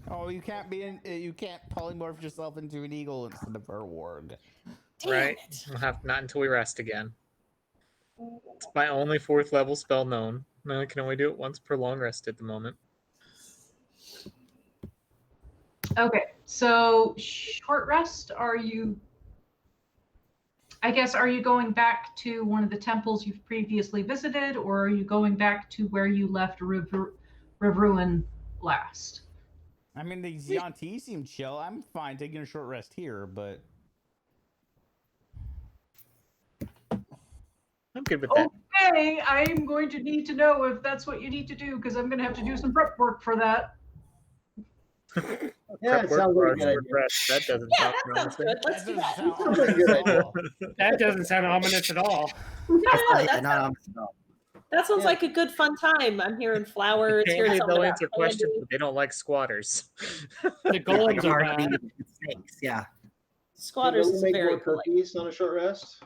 Oh, you can't polymorph yourself into an eagle instead of a warg. Right? We'll have not until we rest again. It's my only 4th level spell known. I can only do it once per long rest at the moment. Okay, so short rest, are you going back to one of the temples you've previously visited, or are you going back to where you left Rivruin last? I mean, the Xianti seem chill. I'm fine taking a short rest here, but I'm good with that. Okay, I'm going to need to know if that's what you need to do, because I'm going to have to do some prep work for that. Yeah, it sounds like a good idea. That doesn't yeah, sound that sounds good. Let's do that. Sounds like a good idea. That doesn't sound ominous at all. No, That that sounds like a good fun time. I'm hearing flowers. Apparently Hearing something they'll about answer questions, but they don't like squatters. The golems are Like bad. snakes, yeah. Squatters Can is we make very more polite. cookies on a short rest?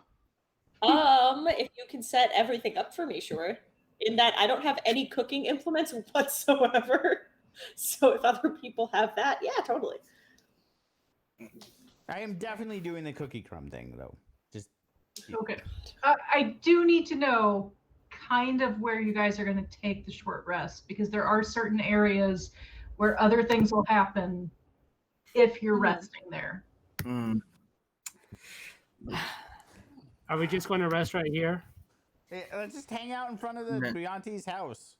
If you can set everything up for me, sure. In that I don't have any cooking implements whatsoever. So if other people have that, yeah, totally. I am definitely doing the cookie crumb thing though. Just Okay. I do need to know kind of where you guys are going to take the short rest, because there are certain areas where other things will happen if you're resting there. Are we just going to rest right here? hey, let's just hang out in front of the Brianti's house.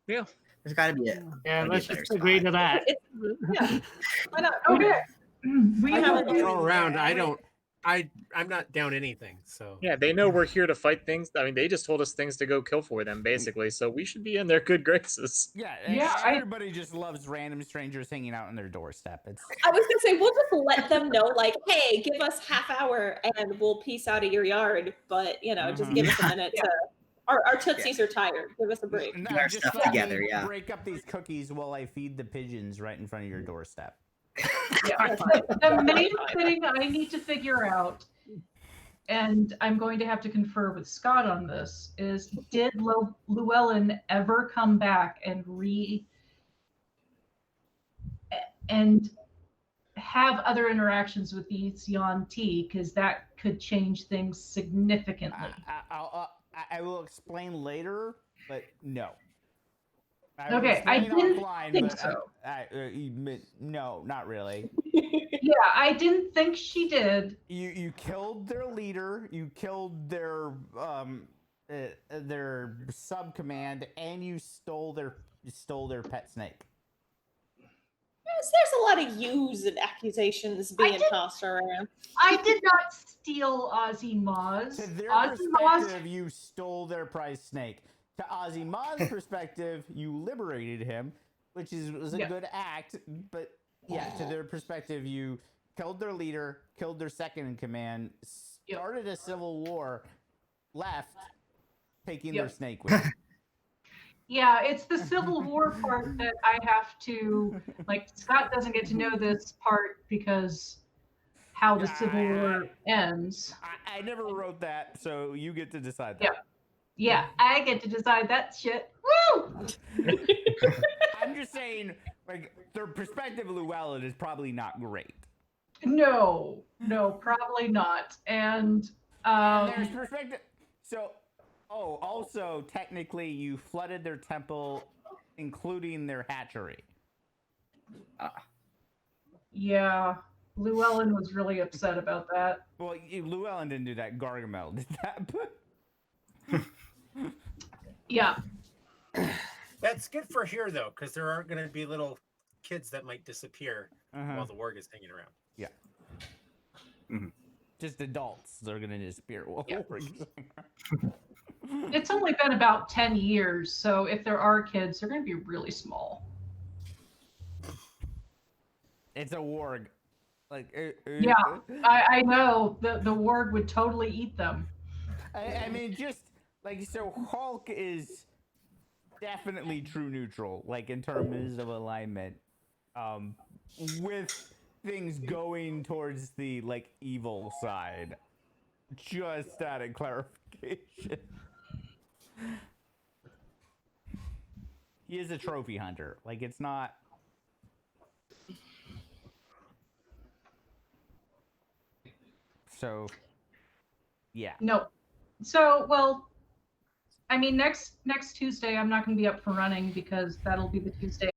Yeah. There's got to be Yeah, gotta be a let's better just agree to that. Yeah. Why not? Okay. We I have don't go around. I'm not down anything. So Yeah, they know we're here to fight things. I mean, they just told us things to go kill for them, basically. So we should be in their good graces. Yeah, Yeah, everybody just loves random strangers hanging out on their doorstep. It's I was gonna say we'll just let them know, like, hey, give us half hour and we'll peace out of your yard. But just give us a minute to. Our tootsies are tired. Give us a break. No, Get our just stuff let together, me yeah. break up these cookies while I feed the pigeons right in front of your doorstep. Yeah. The main thing I need to figure out, and I'm going to have to confer with Scott on this, is did Llewellyn ever come back and have other interactions with the Xianti, because that could change things significantly. I will explain later, but no. Okay, I didn't think so. No, not really. Yeah, I didn't think she did. You killed their leader. You killed their sub command, and you stole their pet snake. There's a lot of yous and accusations being tossed around. I did not steal Ozzy Moz. To their Ozzy Moz. perspective, you stole their prize snake. To Ozzy Maz's perspective, you liberated him, which was a good act. But yeah, to their perspective, you killed their leader, killed their second in command, started a civil war, left, taking their snake with them. Yeah, it's the Civil War part that I have to like. Scott doesn't get to know this part because how the Civil War ends. I never wrote that, so you get to decide that. Yeah. Yeah, I get to decide that shit. Woo! I'm just saying, like, the perspective of Llewellyn is probably not great. No, probably not. And there's perspective. So, also technically, you flooded their temple, including their hatchery. yeah, Llewellyn was really upset about that. Well, Llewellyn didn't do that. Gargamel did that. Yeah. That's good for here though, because there aren't going to be little kids that might disappear while the warg is hanging around. Yeah. Mm-hmm. Just adults that are going to disappear. Yeah. It's only been about 10 years, so if there are kids, they're going to be really small. It's a warg. Like, yeah, I know. The warg would totally eat them. I mean, just like, so Hulk is definitely true neutral, like in terms of alignment, with things going towards the like evil side. Just adding clarification. He is a trophy hunter. Like, it's not. So, yeah. No. So, well, I mean, next Tuesday I'm not going to be up for running because that'll be the Tuesday